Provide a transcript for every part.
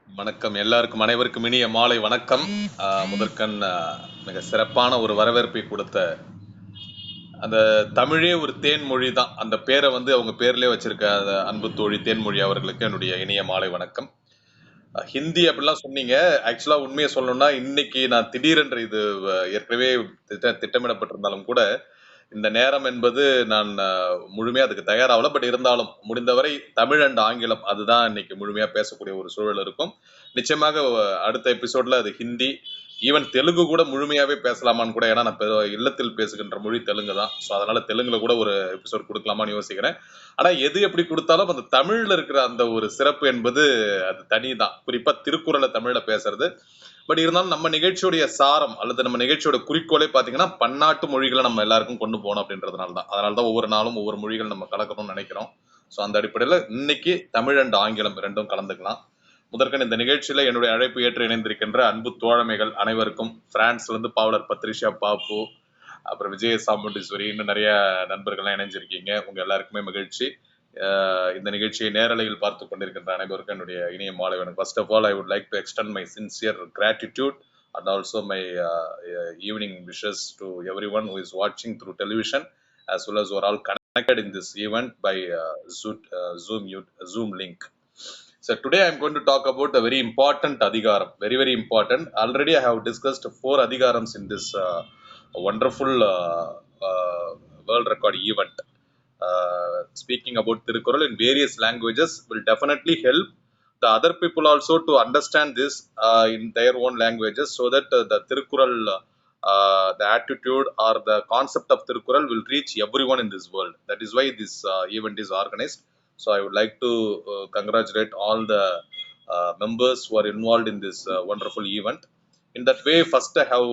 வணக்கம் எல்லாருக்கும் அனைவருக்கும் இனிய மாலை வணக்கம். முதற்கண் மிக சிறப்பான ஒரு வரவேற்பை கொடுத்த அந்த தமிழே ஒரு தேன்மொழி தான். அந்த பேரை வந்து அவங்க பேர்லயே வச்சிருக்க அந்த அன்பு தோழி தேன்மொழி அவர்களுக்கு என்னுடைய இனிய மாலை வணக்கம். ஹிந்தி அப்படிலாம் சொன்னீங்க. ஆக்சுவலா உண்மையை சொல்லணும்னா இன்னைக்கு நான் திடீரென்று இது ஏற்கனவே திட்டமிடப்பட்டிருந்தாலும் கூட இந்த நேரம் என்பது நான் முழுமையா அதுக்கு தயாராகல. பட் இருந்தாலும் முடிந்தவரை தமிழ் அண்ட் ஆங்கிலம் அதுதான் இன்னைக்கு முழுமையா பேசக்கூடிய ஒரு சூழல் இருக்கும். நிச்சயமாக அடுத்த எபிசோட்ல அது ஹிந்தி, ஈவன் தெலுங்கு கூட முழுமையாவே பேசலாமான்னு கூட, ஏன்னா நான் இல்லத்தில் பேசுகின்ற மொழி தெலுங்கு தான். ஸோ அதனால தெலுங்குல கூட ஒரு எபிசோட் கொடுக்கலாமான்னு யோசிக்கிறேன். ஆனா எது எப்படி கொடுத்தாலும் அந்த தமிழ்ல இருக்கிற அந்த ஒரு சிறப்பு என்பது அது தனிதான். குறிப்பா திருக்குறளை தமிழ்ல பேசுறது. பட் இருந்தாலும் நம்ம நிகழ்ச்சியுடைய சாரம் அல்லது நம்ம நிகழ்ச்சியோட குறிக்கோளே பாத்தீங்கன்னா பன்னாட்டு மொழிகளை நம்ம எல்லாருக்கும் கொண்டு போகணும் அப்படின்றதுனால தான். அதனாலதான் ஒவ்வொரு நாளும் ஒவ்வொரு மொழிகள் நம்ம கலக்கணும்னு நினைக்கிறோம். ஸோ அந்த அடிப்படையில இன்னைக்கு தமிழ் அண்ட் ஆங்கிலம் ரெண்டும் கலந்துக்கலாம். முதற்கன் இந்த நிகழ்ச்சியில என்னுடைய அழைப்பு ஏற்று இணைந்திருக்கின்ற அன்பு தோழமைகள் அனைவருக்கும், பிரான்ஸ்ல இருந்து பாவலர் பத்ரிஷா பாப்பு, அப்புறம் விஜய சாமுண்டீஸ்வரி, இன்னும் நிறைய நண்பர்கள்லாம் இணைஞ்சிருக்கீங்க. உங்க எல்லாருக்குமே மகிழ்ச்சி. இந்த நிகழ்ச்சியை நேரலையில் பார்த்து கொண்டிருக்கின்ற அனைவருக்கும் என்னுடைய இனிய மாலை வணக்கம். First of all I would like to extend my sincere gratitude and also my evening wishes to everyone who is watching through television as well as who are all connected in this event by Zoom link. So today I am going to talk about a very important adhigaram, very important. Already I have discussed 4 adhigarams in this wonderful world record event. Speaking about Tirukkural in various languages will definitely help the other people also to understand this in their own languages, so that the Tirukkural, the attitude or the concept of Tirukkural will reach everyone in this world. That is why this event is organized. So I would like to congratulate all the members who are involved in this wonderful event. In that way, first I have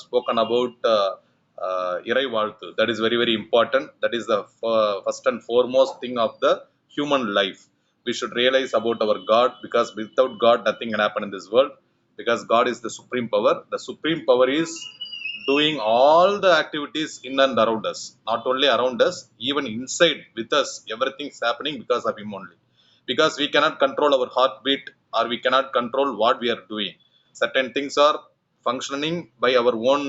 spoken about இறை வாழ்த்து. That is very important. That is the first and foremost thing of the human life. We should realize about our God, because without God nothing can happen in this world, because God is the supreme power. The supreme power is doing all the activities in and around us. Not only around us, even inside with us, everything is happening because of Him only. Because we cannot control our heartbeat, or we cannot control what we are doing. Certain things are functioning by our own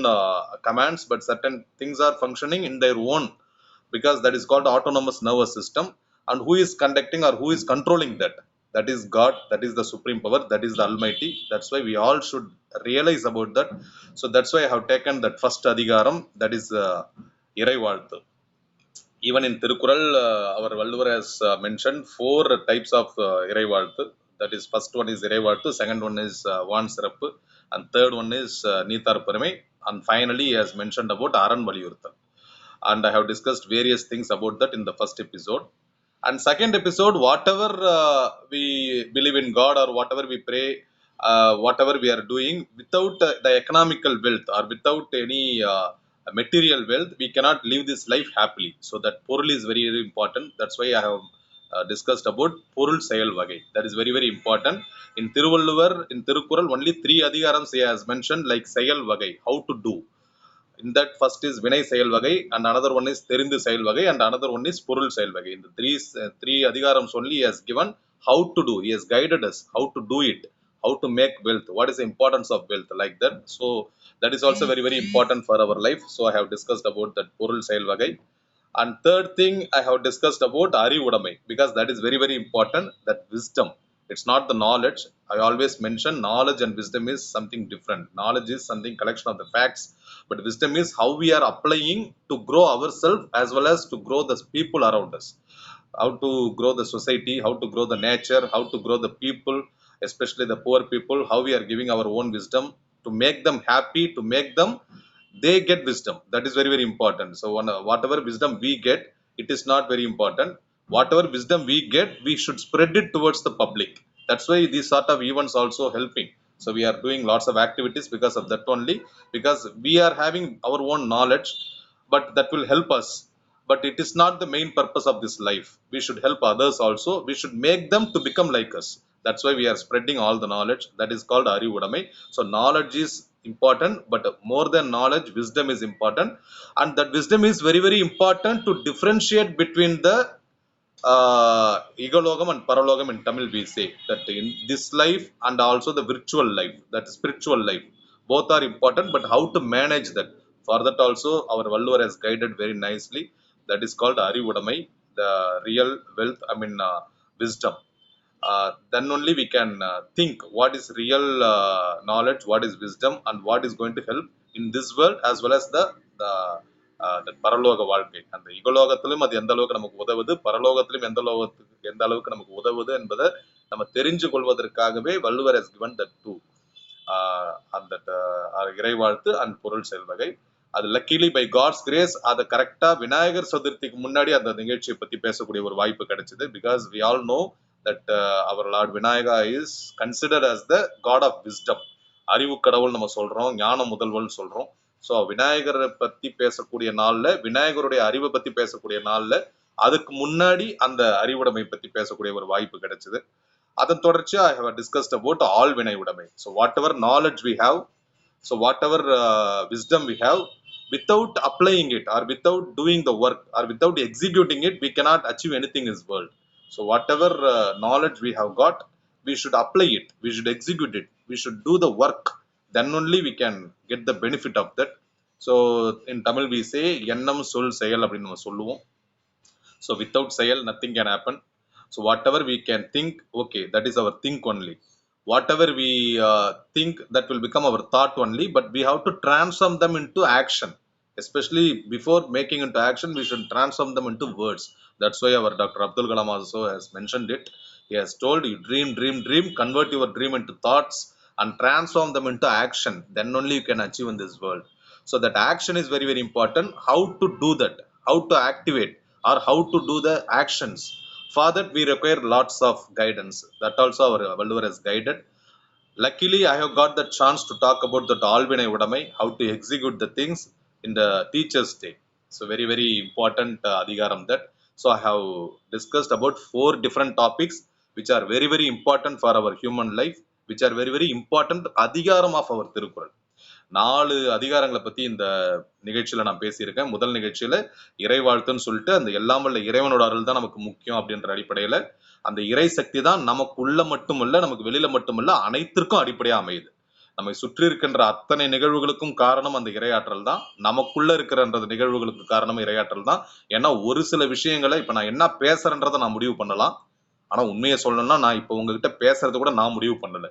commands, but certain things are functioning in their own, because that is called autonomous nervous system. And who is conducting or who is controlling that? That is God. That is the supreme power. That is the Almighty. That's why we all should realize about that. So that's why I have taken that first adhigaram, that is இறை வாழ்த்து. Even in Tirukkural, our Valluvar has mentioned 4 types of இறை வாழ்த்து. That is, first one is இறை வாழ்த்து, second one is வான் சிறப்பு, and third one is நீத்தார் பெருமை, and finally he has mentioned about அரண் வலியுறுத்தல். And I have discussed various things about that in the first episode. And second episode, whatever we believe in God, or whatever we pray, whatever we are doing, without the economical wealth or without any material wealth, we cannot live this life happily. So that பொருள் is very important. That's why I have discussed about பொருள் செயல் வகை. That is very important. In Thiruvalluvar, in Thirukkural, only 3 அதிகாரams he has mentioned, like செயல் வகை, how to do. In that, first is வினை செயல் வகை, and another one is தெரிந்து செயல் வகை, and another one is பொருள் செயல் வகை. In the three அதிகாரams only he has given how to do. He has guided us how to do it, how to make wealth, what is the importance of wealth, like that. So that is also very important for our life. So I have discussed about that பொருள் செயல் வகை. And third thing I have discussed about அறிவுடைமை, because that is very important, that wisdom. It's not the knowledge. I always mention knowledge and wisdom is something different. Knowledge is something collection of the facts, but wisdom is how we are applying to grow ourselves as well as to grow the people around us. How to grow the society, how to grow the nature, how to grow the people, especially the poor people, how we are giving our own wisdom to make them happy, to make them they get wisdom. That is very important. So whatever wisdom we get, it is not very important. Whatever wisdom we get, we should spread it towards the public. That's why these sort of events also helping. So we are doing lots of activities because of that only, because we are having our own knowledge, but that will help us. But it is not the main purpose of this life. We should help others also. We should make them to become like us. That's why we are spreading all the knowledge. That is called அறிவுடைமை. So knowledge is important, but more than knowledge, wisdom is important. And that wisdom is very important to differentiate between the Igalogam and Paralogam in Tamil we say that in this life and also the virtual life, that spiritual life, both are important, but how to manage that? For that also our Valluvar has guided very nicely. That is called Arivudamai, the real wealth, wisdom. Then only we can think what is real knowledge, what is wisdom, and what is going to help in this world as well as the பரலோக வாழ்க்கை. அந்த இகலோகத்திலும் அது எந்த அளவுக்கு நமக்கு உதவுது, பரலோகத்திலும் எந்த அளவுக்கு நமக்கு உதவுது என்பதை நம்ம தெரிஞ்சு கொள்வதற்காகவே Valluvar has given that two, அந்த இறைவாழ்த்து அண்ட் பொருள் செல்வகை. அது லக்கிலி பை காட்ஸ் கிரேஸ் அதை கரெக்டா விநாயகர் சதுர்த்திக்கு முன்னாடி அந்த நிகழ்ச்சியை பத்தி பேசக்கூடிய ஒரு வாய்ப்பு கிடைச்சது. Because we all know that our Lord Vinayaka is considered as the god of wisdom. அறிவு கடவுள் நம்ம சொல்றோம், ஞான முதல்வன் சொல்றோம். ஸோ விநாயகரை பத்தி பேசக்கூடிய நாள்ல, விநாயகருடைய அறிவை பத்தி பேசக்கூடிய நாள்ல, அதுக்கு முன்னாடி அந்த அறிவுடைமை பத்தி பேசக்கூடிய ஒரு வாய்ப்பு கிடைச்சது. அதன் தொடர்ச்சியா I have discussed about all வினை உடைமை. So whatever knowledge we have, so whatever wisdom we have, without applying it or without doing the work or without executing it, we cannot achieve anything in this world. So whatever knowledge we have got, we should apply it, we should execute it, we should do the work. Then only we can get the benefit of that. So in Tamil we say எண்ணம் சொல் செயல் அப்படின்னு நம்ம சொல்லுவோம். So without செயல் nothing can happen. So whatever we can think, okay, that is our think only. Whatever we think, that will become our thought only, but we have to transform them into action. Especially before making into action, we should transform them into words. That's why our Dr. Abdul Kalam also has mentioned it. He has told you, dream, convert your dream into thoughts and transform them into action. Then only you can achieve in this world. So that action is very, very important. How to do that, how to activate or how to do the actions. For that we require lots of guidance. That also our Valluvar has guided. Luckily I have got the chance to talk about that Alvinai Udamai, how to execute the things in the Teachers Day. So very, very important Adhigaram that. So I have discussed about 4 different topics which are very, very important for our human life, which are very, very important Adhigaram of our Tirukkural. 4 அதிகாரங்களை பத்தி இந்த நிகழ்ச்சியில நான் பேசியிருக்கேன். முதல் நிகழ்ச்சியில இறைவாழ்த்துன்னு சொல்லிட்டு அந்த எல்லாம் வல்ல இறைவனோட அருள் தான் நமக்கு முக்கியம் அப்படின்ற அடிப்படையில அந்த இறை சக்தி தான் நமக்குள்ள மட்டுமல்ல, நமக்கு வெளியில மட்டுமல்ல, அனைத்திற்கும் அடிப்படையா அமையுது. நம்மை சுற்றி இருக்கின்ற அத்தனை நிகழ்வுகளுக்கும் காரணம் அந்த இறையாற்றல் தான். நமக்குள்ள இருக்கிற அந்த நிகழ்வுகளுக்கு காரணம் இறையாற்றல் தான். ஏன்னா ஒரு சில விஷயங்களை இப்ப நான் என்ன பேசுறேன்றதை நான் முடிவு பண்ணலாம். ஆனா உண்மையை சொல்லணும்னா நான் இப்ப உங்ககிட்ட பேசுறது கூட நான் முடிவு பண்ணல.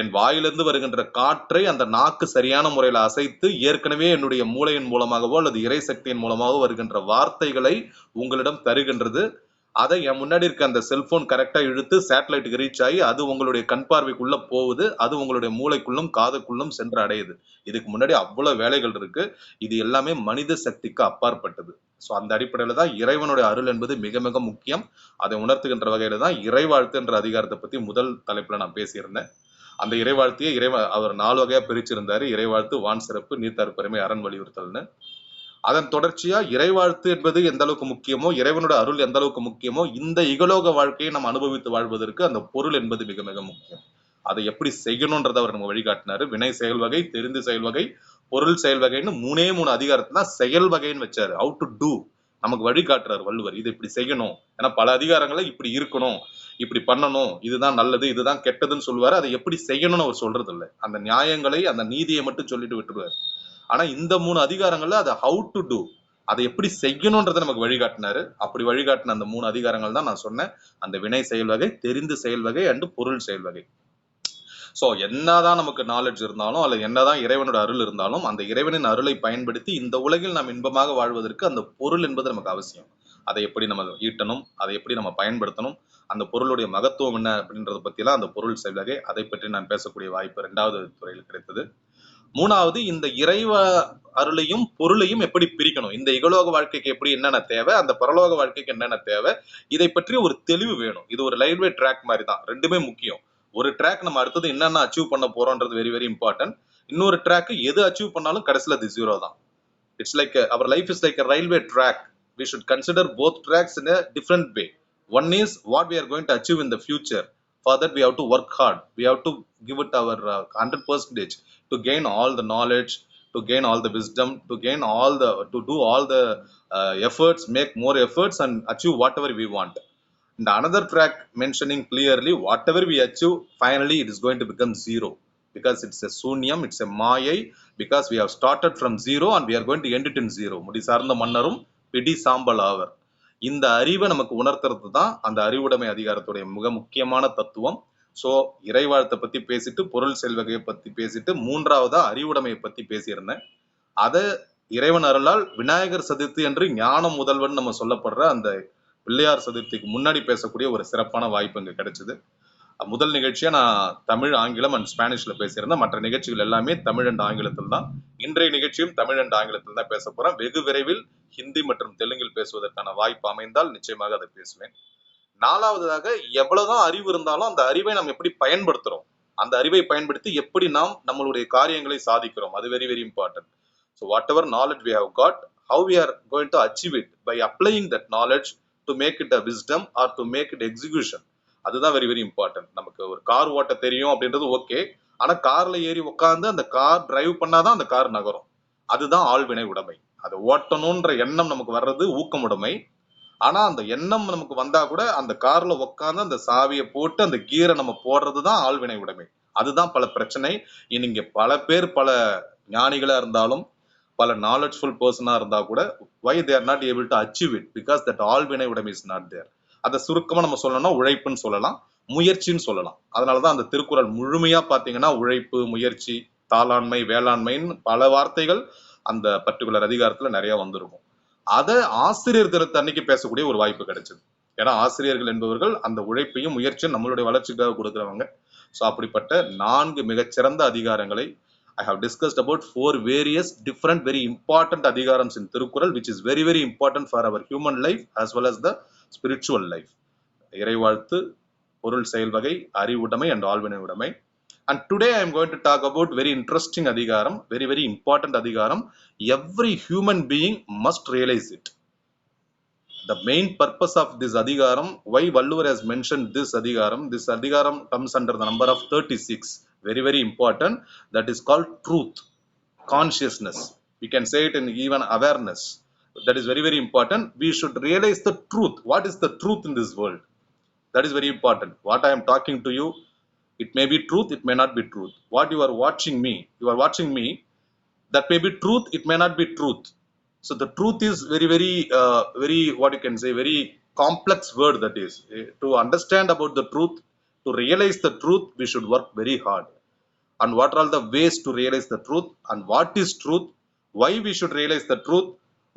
என் வாயிலிருந்து வருகின்ற காற்றை அந்த நாக்கு சரியான முறையில அசைத்து ஏற்கனவே என்னுடைய மூளையின் மூலமாகவோ அல்லது இறை சக்தியின் மூலமாகவோ வருகின்ற வார்த்தைகளை உங்களிடம் தருகின்றது. அதை என் முன்னாடி இருக்க அந்த செல்போன் கரெக்டா இழுத்து சேட்டலைட்டுக்கு ரீச் ஆகி அது உங்களுடைய கண் பார்வைக்குள்ள போகுது, அது உங்களுடைய மூளைக்குள்ளும் காதுக்குள்ளும் சென்று அடையுது. இதுக்கு முன்னாடி அவ்வளவு வேலைகள் இருக்கு. இது எல்லாமே மனித சக்திக்கு அப்பாற்பட்டது. ஸோ அந்த அடிப்படையில தான் இறைவனுடைய அருள் என்பது மிக மிக முக்கியம். அதை உணர்த்துகின்ற வகையில தான் இறைவாழ்த்து என்ற அதிகாரத்தை பத்தி முதல் தலைப்புல நான் பேசியிருந்தேன். அந்த இறைவாழ்த்தியை அவர் 4 வகையா பிரிச்சிருந்தாரு. இறைவாழ்த்து, வான் சிறப்பு, நீத்தார் பெருமை, அரண் வலியுறுத்தல்னு. அதன் தொடர்ச்சியா இறைவாழ்த்து என்பது எந்த அளவுக்கு முக்கியமோ, இறைவனோட அருள் எந்த அளவுக்கு முக்கியமோ, இந்த இகலோக வாழ்க்கையை நம்ம அனுபவித்து வாழ்வதற்கு அந்த பொருள் என்பது மிக மிக முக்கியம். அதை எப்படி செய்யணும்ன்றதை அவர் நம்ம வழிகாட்டினாரு. வினை செயல் வகை, தெரிந்து செயல் வகை, பொருள் செயல் வகைன்னு 3 அதிகாரத்தை தான் செயல் வகைன்னு வச்சாரு. ஹவு டு டூ நமக்கு வழிகாட்டுறாரு வள்ளுவர். இது இப்படி செய்யணும். ஏன்னா பல அதிகாரங்களை இப்படி இருக்கணும், இப்படி பண்ணணும், இதுதான் நல்லது, இதுதான் கெட்டதுன்னு சொல்லுவாரு. அதை எப்படி செய்யணும்னு அவர் சொல்றது இல்லை. அந்த நியாயங்களை, அந்த நீதியை மட்டும் சொல்லிட்டு விட்டுருவாரு. ஆனா இந்த 3 அதிகாரங்கள்ல அதை ஹவு டு டூ, அதை எப்படி செய்யணும்ன்றதை நமக்கு வழிகாட்டினாரு. அப்படி வழிகாட்டின அந்த 3 அதிகாரங்கள் தான் நான் சொன்னேன். அந்த வினை செயல் வகை, தெரிந்து செயல் வகை அண்ட் பொருள் செயல் வகை. சோ என்னதான் நமக்கு நாலேஜ் இருந்தாலும் அல்லது என்னதான் இறைவனோட அருள் இருந்தாலும் அந்த இறைவனின் அருளை பயன்படுத்தி இந்த உலகில் நாம் இன்பமாக வாழ்வதற்கு அந்த பொருள் என்பது நமக்கு அவசியம். அதை எப்படி நம்ம ஈட்டணும், அதை எப்படி நம்ம பயன்படுத்தணும், அந்த பொருளுடைய மகத்துவம் என்ன அப்படின்றத பத்திலாம் அந்த பொருள் செயல் வகை, அதை பற்றி நான் பேசக்கூடிய வாய்ப்பு 2வது துறையில் கிடைத்தது. 3வது இந்த இறைவ அருளையும் பொருளையும் எப்படி பிரிக்கணும், இந்த இகலோக வாழ்க்கைக்கு எப்படி என்னென்ன தேவை, அந்த பரலோக வாழ்க்கைக்கு என்னென்ன தேவை, இதை பற்றி ஒரு தெளிவு வேணும். இது ஒரு ரயில்வே ட்ராக் மாதிரி தான். ரெண்டுமே முக்கியம். ஒரு ட்ராக் நம்ம அடுத்தது என்னென்ன அச்சீவ் பண்ண போறோம்ன்றது வெரி வெரி இம்பார்ட்டன்ட். இன்னொரு ட்ராக் எது அச்சீவ் பண்ணாலும் கடைசியில் அது 0 தான். It's like our life is like a railway track. We should consider both tracks in a different way. One is what we are going to achieve in the future. For that we have to work hard. We have to give it our 100% to gain all the knowledge, to gain all the wisdom, to gain all the, to do all the efforts, make more efforts and achieve whatever we want. And another track mentioning clearly whatever we achieve, finally it is going to become zero because it's a sunyam, it's a mayai, because we have started from zero and we are going to end it in zero. முடி சார்ந்த மன்னரும் பிடி சாம்பல் ஆவர். இந்த அறிவை நமக்கு உணர்த்துறது தான் அந்த அறிவுடைமை அதிகாரத்துடைய மிக முக்கியமான தத்துவம். ஸோ இறைவாழ்த்தை பத்தி பேசிட்டு, பொருள் செல்வகையை பத்தி பேசிட்டு, மூன்றாவதா அறிவுடைமையை பத்தி பேசியிருந்தேன். அதை இறைவன் அருளால் விநாயகர் சதுர்த்தி என்று ஞான முதல்வன் நம்ம சொல்லப்படுற அந்த பிள்ளையார் சதுர்த்திக்கு முன்னாடி பேசக்கூடிய ஒரு சிறப்பான வாய்ப்பு இங்க கிடைச்சது. முதல் நிகழ்ச்சியா நான் தமிழ், ஆங்கிலம் அண்ட் ஸ்பானிஷ்ல பேசியிருந்தேன். மற்ற நிகழ்ச்சிகள் எல்லாமே தமிழ் அண்ட் ஆங்கிலத்தில் தான். இன்றைய நிகழ்ச்சியும் தமிழ் அண்ட் ஆங்கிலத்தில் தான் பேச போறேன். வெகு விரைவில் ஹிந்தி மற்றும் தெலுங்கில் பேசுவதற்கான வாய்ப்பு அமைந்தால் நிச்சயமாக அதை பேசுவேன். நாலாவதாக, எவ்வளவுதான் அறிவு இருந்தாலும் அந்த அறிவை நாம் எப்படி பயன்படுத்துறோம், அந்த அறிவை பயன்படுத்தி எப்படி நாம் நம்மளுடைய காரியங்களை சாதிக்கிறோம், அது very very important. So whatever knowledge we have got, how we are going to achieve it by applying that knowledge to make it a wisdom or to make it execution. அதுதான் very very important. நமக்கு ஒரு car ஓட்ட தெரியும் அப்படின்றது okay, ஆனா கார்ல ஏறி உட்காந்து அந்த கார் டிரைவ் பண்ணாதான் அந்த கார் நகரும். அதுதான் ஆழ்வினை உடைமை. அதை ஓட்டணும்ன்ற எண்ணம் நமக்கு வர்றது ஊக்கமுடைமை. ஆனா அந்த எண்ணம் நமக்கு வந்தா கூட அந்த கார்ல உட்காந்து அந்த சாவியை போட்டு அந்த கீரை நம்ம போடுறதுதான் ஆழ்வினை உடைமை. அதுதான் பல பிரச்சனை. இங்க பல பேர் பல ஞானிகளா இருந்தாலும் பல நாலேஜ்ஃபுல் பர்சனா இருந்தா கூட why they are not able to achieve it, because that ஆழ்வினை உடைமை is not there. அதை சுருக்கமா நம்ம சொல்லணும்னா உழைப்புன்னு சொல்லலாம், முயற்சின்னு சொல்லலாம். அதனாலதான் அந்த திருக்குறள் முழுமையா பாத்தீங்கன்னா உழைப்பு, முயற்சி, தாளாண்மை, வேளாண்மைன்னு பல வார்த்தைகள் அந்த பர்டிகுலர் அதிகாரத்துல நிறைய வந்திருக்கும். அதை ஆசிரியர் தினத்தை அன்னைக்கு பேசக்கூடிய ஒரு வாய்ப்பு கிடைச்சது. ஏன்னா ஆசிரியர்கள் என்பவர்கள் அந்த உழைப்பையும் முயற்சியும் நம்மளுடைய வளர்ச்சிக்காக கொடுக்குறவங்க. ஸோ அப்படிப்பட்ட 4 மிகச்சிறந்த அதிகாரங்களை I have discussed about 4 various different very important அதிகாரம்ஸ் in Thirukkural, which is very very important for our human life as well as the spiritual life. இறைவாழ்த்து, பொருள் செயல்வகை, அறிவுடைமை and ஆழ்வினை உடைமை. And today I am going to talk about very interesting அதிகாரம், very very important அதிகாரம். Every human being must realize it. The main purpose of this அதிகாரம், why Valluvar has mentioned this அதிகாரம் comes under the number of 36. Very very important. That is called truth, consciousness. We can say it in even awareness. That is very very important. We should realize the truth. What is the truth in this world? That is very important. What I am talking to you, it may be truth, it may not be truth. What you are watching me, that may be truth, it may not be truth. So the truth is very very what you can say, very complex word. That is, to understand about the truth, to realize the truth, we should work very hard. And what are all the ways to realize the truth, and what is truth, why we should realize the truth,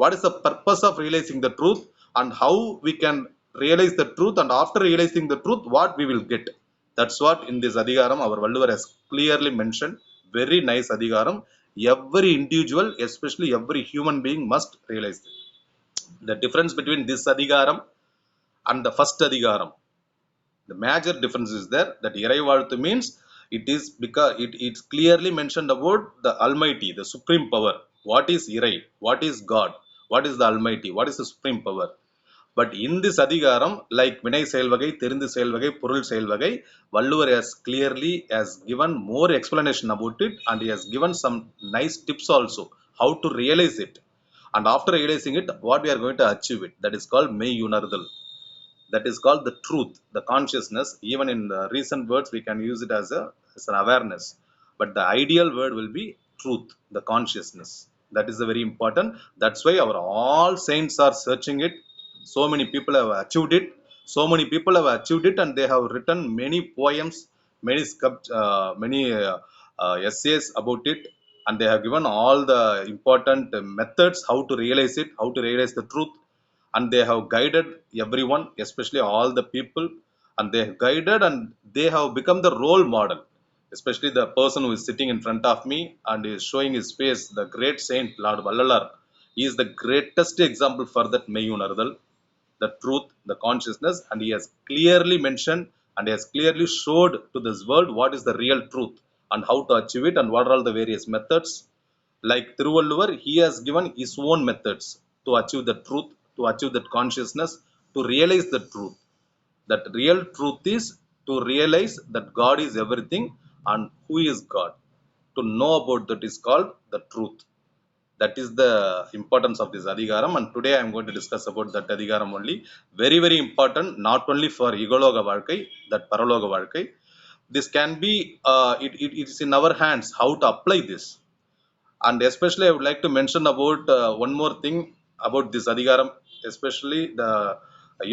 what is the purpose of realizing the truth, and how we can realize the truth, and after realizing the truth what we will get. That's what in this அதிகாரம் our Valluvar has clearly mentioned. Very nice அதிகாரம். Every individual, especially every human being, must realize it. The difference between this அதிகாரம் and the first அதிகாரம், the major difference is there, that இறைவாழ்த்து means it is because it's clearly mentioned about the Almighty, the supreme power. What is இறை, what is God, what is the Almighty, what is the supreme power. But in this அதிகாரம், like வினை செயல்வகை, தெரிந்து செயல்வகை, பொருள் செயல்வகை, Valluvar has given more explanation about it, and he has given some nice tips also how to realize it, and after realizing it what we are going to achieve it. That is called மெய்யுணர்தல். That is called the truth, the consciousness. Even in the recent words we can use it as an awareness, but the ideal word will be truth, the consciousness. That is very important. That's why our all saints are searching it. So many people have achieved it, and they have written many poems, many essays about it, and they have given all the important methods how to realize it, how to realize the truth. And they have guided everyone, especially all the people, and they have guided and they have become the role model. Especially the person who is sitting in front of me and is showing his face, the great saint Lord Vallalar, he is the greatest example for that மெய்யுணர்தல், the truth, the consciousness. And he has clearly mentioned and he has clearly showed to this world what is the real truth and how to achieve it, and what are all the various methods. Like Thiruvalluvar, he has given his own methods to achieve the truth, to achieve that consciousness, to realize the truth. That real truth is to realize that God is everything and who is God. to know about that is called the truth. That is the importance of this adhigaram, and today I am going to discuss about that adhigaram only. Very very important, not only for igologa வாழ்க்கை, that paraloga வாழ்க்கை. This can be it is in our hands how to apply this. And especially I would like to mention about one more thing about this adhigaram, especially the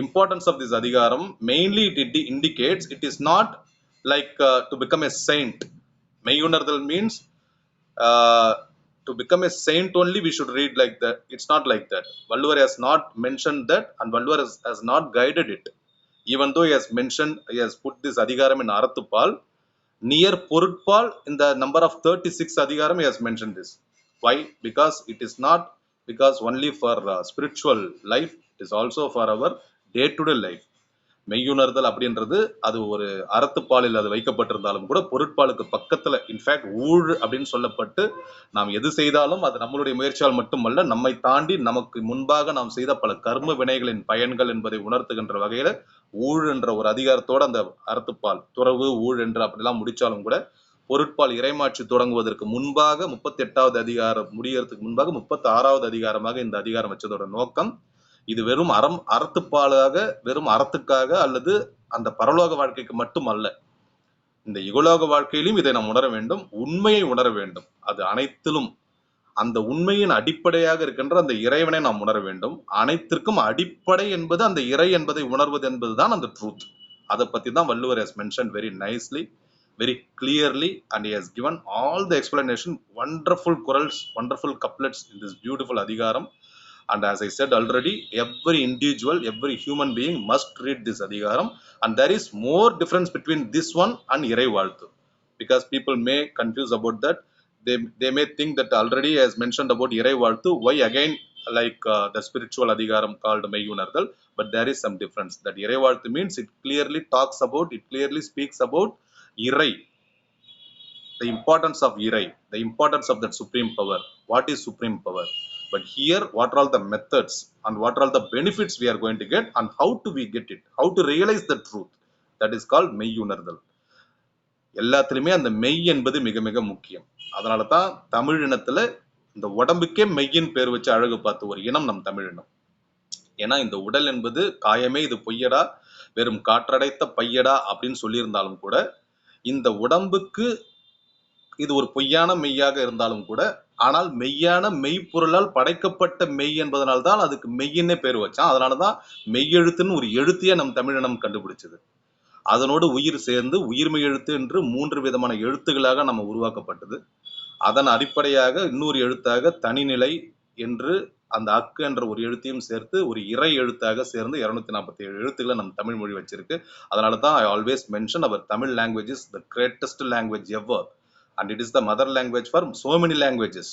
importance of this adhigaram. Mainly it indicates it is not like to become a saint. மெய்யுணர்தல் means uh, to become a saint only we should read like that. It's not like that. Valluvar has not mentioned that, and Valluvar has not guided it. Even though he has mentioned, he has put this adhigaram in Arathupal, near Porutpal, in the number of 36 adhigaram, he has mentioned this. Why? Because it is not because only for spiritual life, it is also for our day-to-day life. மெய்யுணர்தல் அப்படின்றது அது ஒரு அறத்துப்பாலில் அது வைக்கப்பட்டிருந்தாலும் கூட பொருட்பாலுக்கு பக்கத்துல in fact ஊழ் அப்படின்னு சொல்லப்பட்டு நாம் எது செய்தாலும் அது நம்மளுடைய முயற்சியால் மட்டுமல்ல, நம்மை தாண்டி நமக்கு முன்பாக நாம் செய்த பல கர்ம வினைகளின் பயன்கள் என்பதை உணர்த்துகின்ற வகையில ஊழ் என்ற ஒரு அதிகாரத்தோட அந்த அறத்துப்பால் துறவு ஊழ் என்று அப்படிலாம் முடிச்சாலும் கூட பொருட்பால் இறைமாட்சி தொடங்குவதற்கு முன்பாக 38வது அதிகாரம் முடியறதுக்கு முன்பாக 36வது அதிகாரமாக இந்த அதிகாரம் வச்சதோட நோக்கம் இது வெறும் அறத்துப்பாலாக, வெறும் அறத்துக்காக அல்லது அந்த பரலோக வாழ்க்கைக்கு மட்டும் அல்ல. இந்த இகலோக வாழ்க்கையிலும் இதை நாம் உணர வேண்டும், உண்மையை உணர வேண்டும். அது அனைத்திலும் அந்த உண்மையின் அடிப்படையாக இருக்கின்ற அந்த இறைவனை நாம் உணர வேண்டும். அனைத்திற்கும் அடிப்படை என்பது அந்த இறை என்பதை உணர்வது என்பதுதான் அந்த ட்ரூத். அதை பத்தி தான் Valluvar has mentioned very nicely, very clearly, and he has given all the explanation. Wonderful quarrels, wonderful couplets in this beautiful adhigaram. And as I said already, every individual, every human being must read this adhigaram. And there is more difference between this one and Irai Valthu, because people may confuse about that. They may think that already as mentioned about Irai Valthu, why again like the spiritual adhigaram called மெய்யுணர்தல். But there is some difference. That Irai Valthu means it clearly talks about, it clearly speaks about Irai, the importance of Irai, the importance of that supreme power. What is supreme power? But here, what are all the methods and what are all the benefits we are going to get, and how do we get it? How to realize the truth? That is called மெய்யுணர்தல். எல்லாத்துலயுமே அந்த மெய் என்பது மிக மிக முக்கியம். அதனால தான் தமிழ் இனத்துல இந்த உடம்புக்கே மெய்யின் பேர் வச்சு அழகு பார்த்த ஒரு இனம் நம் தமிழ் இனம். ஏன்னா இந்த உடல் என்பது காயமே இது பொய்யடா, வெறும் காற்றடைத்த பையடா அப்படின்னு சொல்லியிருந்தாலும் கூட, இந்த உடம்புக்கு இது ஒரு பொய்யான மெய்யாக இருந்தாலும் கூட, ஆனால் மெய்யான மெய்ப்பொருளால் படைக்கப்பட்ட மெய் என்பதனால்தான் அதுக்கு மெய்யின்னே பேர் வச்சான். அதனாலதான் மெய்யெழுத்துன்னு ஒரு எழுத்தையே நம் தமிழினம் கண்டுபிடிச்சது. அதனோடு உயிர் சேர்ந்து உயிர்மெய் எழுத்து என்று 3 விதமான எழுத்துகளாக நம்ம உருவாக்கப்பட்டது. அதன் அடிப்படையாக இன்னொரு எழுத்தாக தனிநிலை என்று அந்த அக்கு என்ற ஒரு எழுத்தையும் சேர்த்து ஒரு இறை எழுத்தாக சேர்ந்து 247 எழுத்துக்களை நம் தமிழ் மொழி வச்சிருக்கு. அதனால தான் I always mention our Tamil language is the greatest language ever. And it is the mother language for so many languages.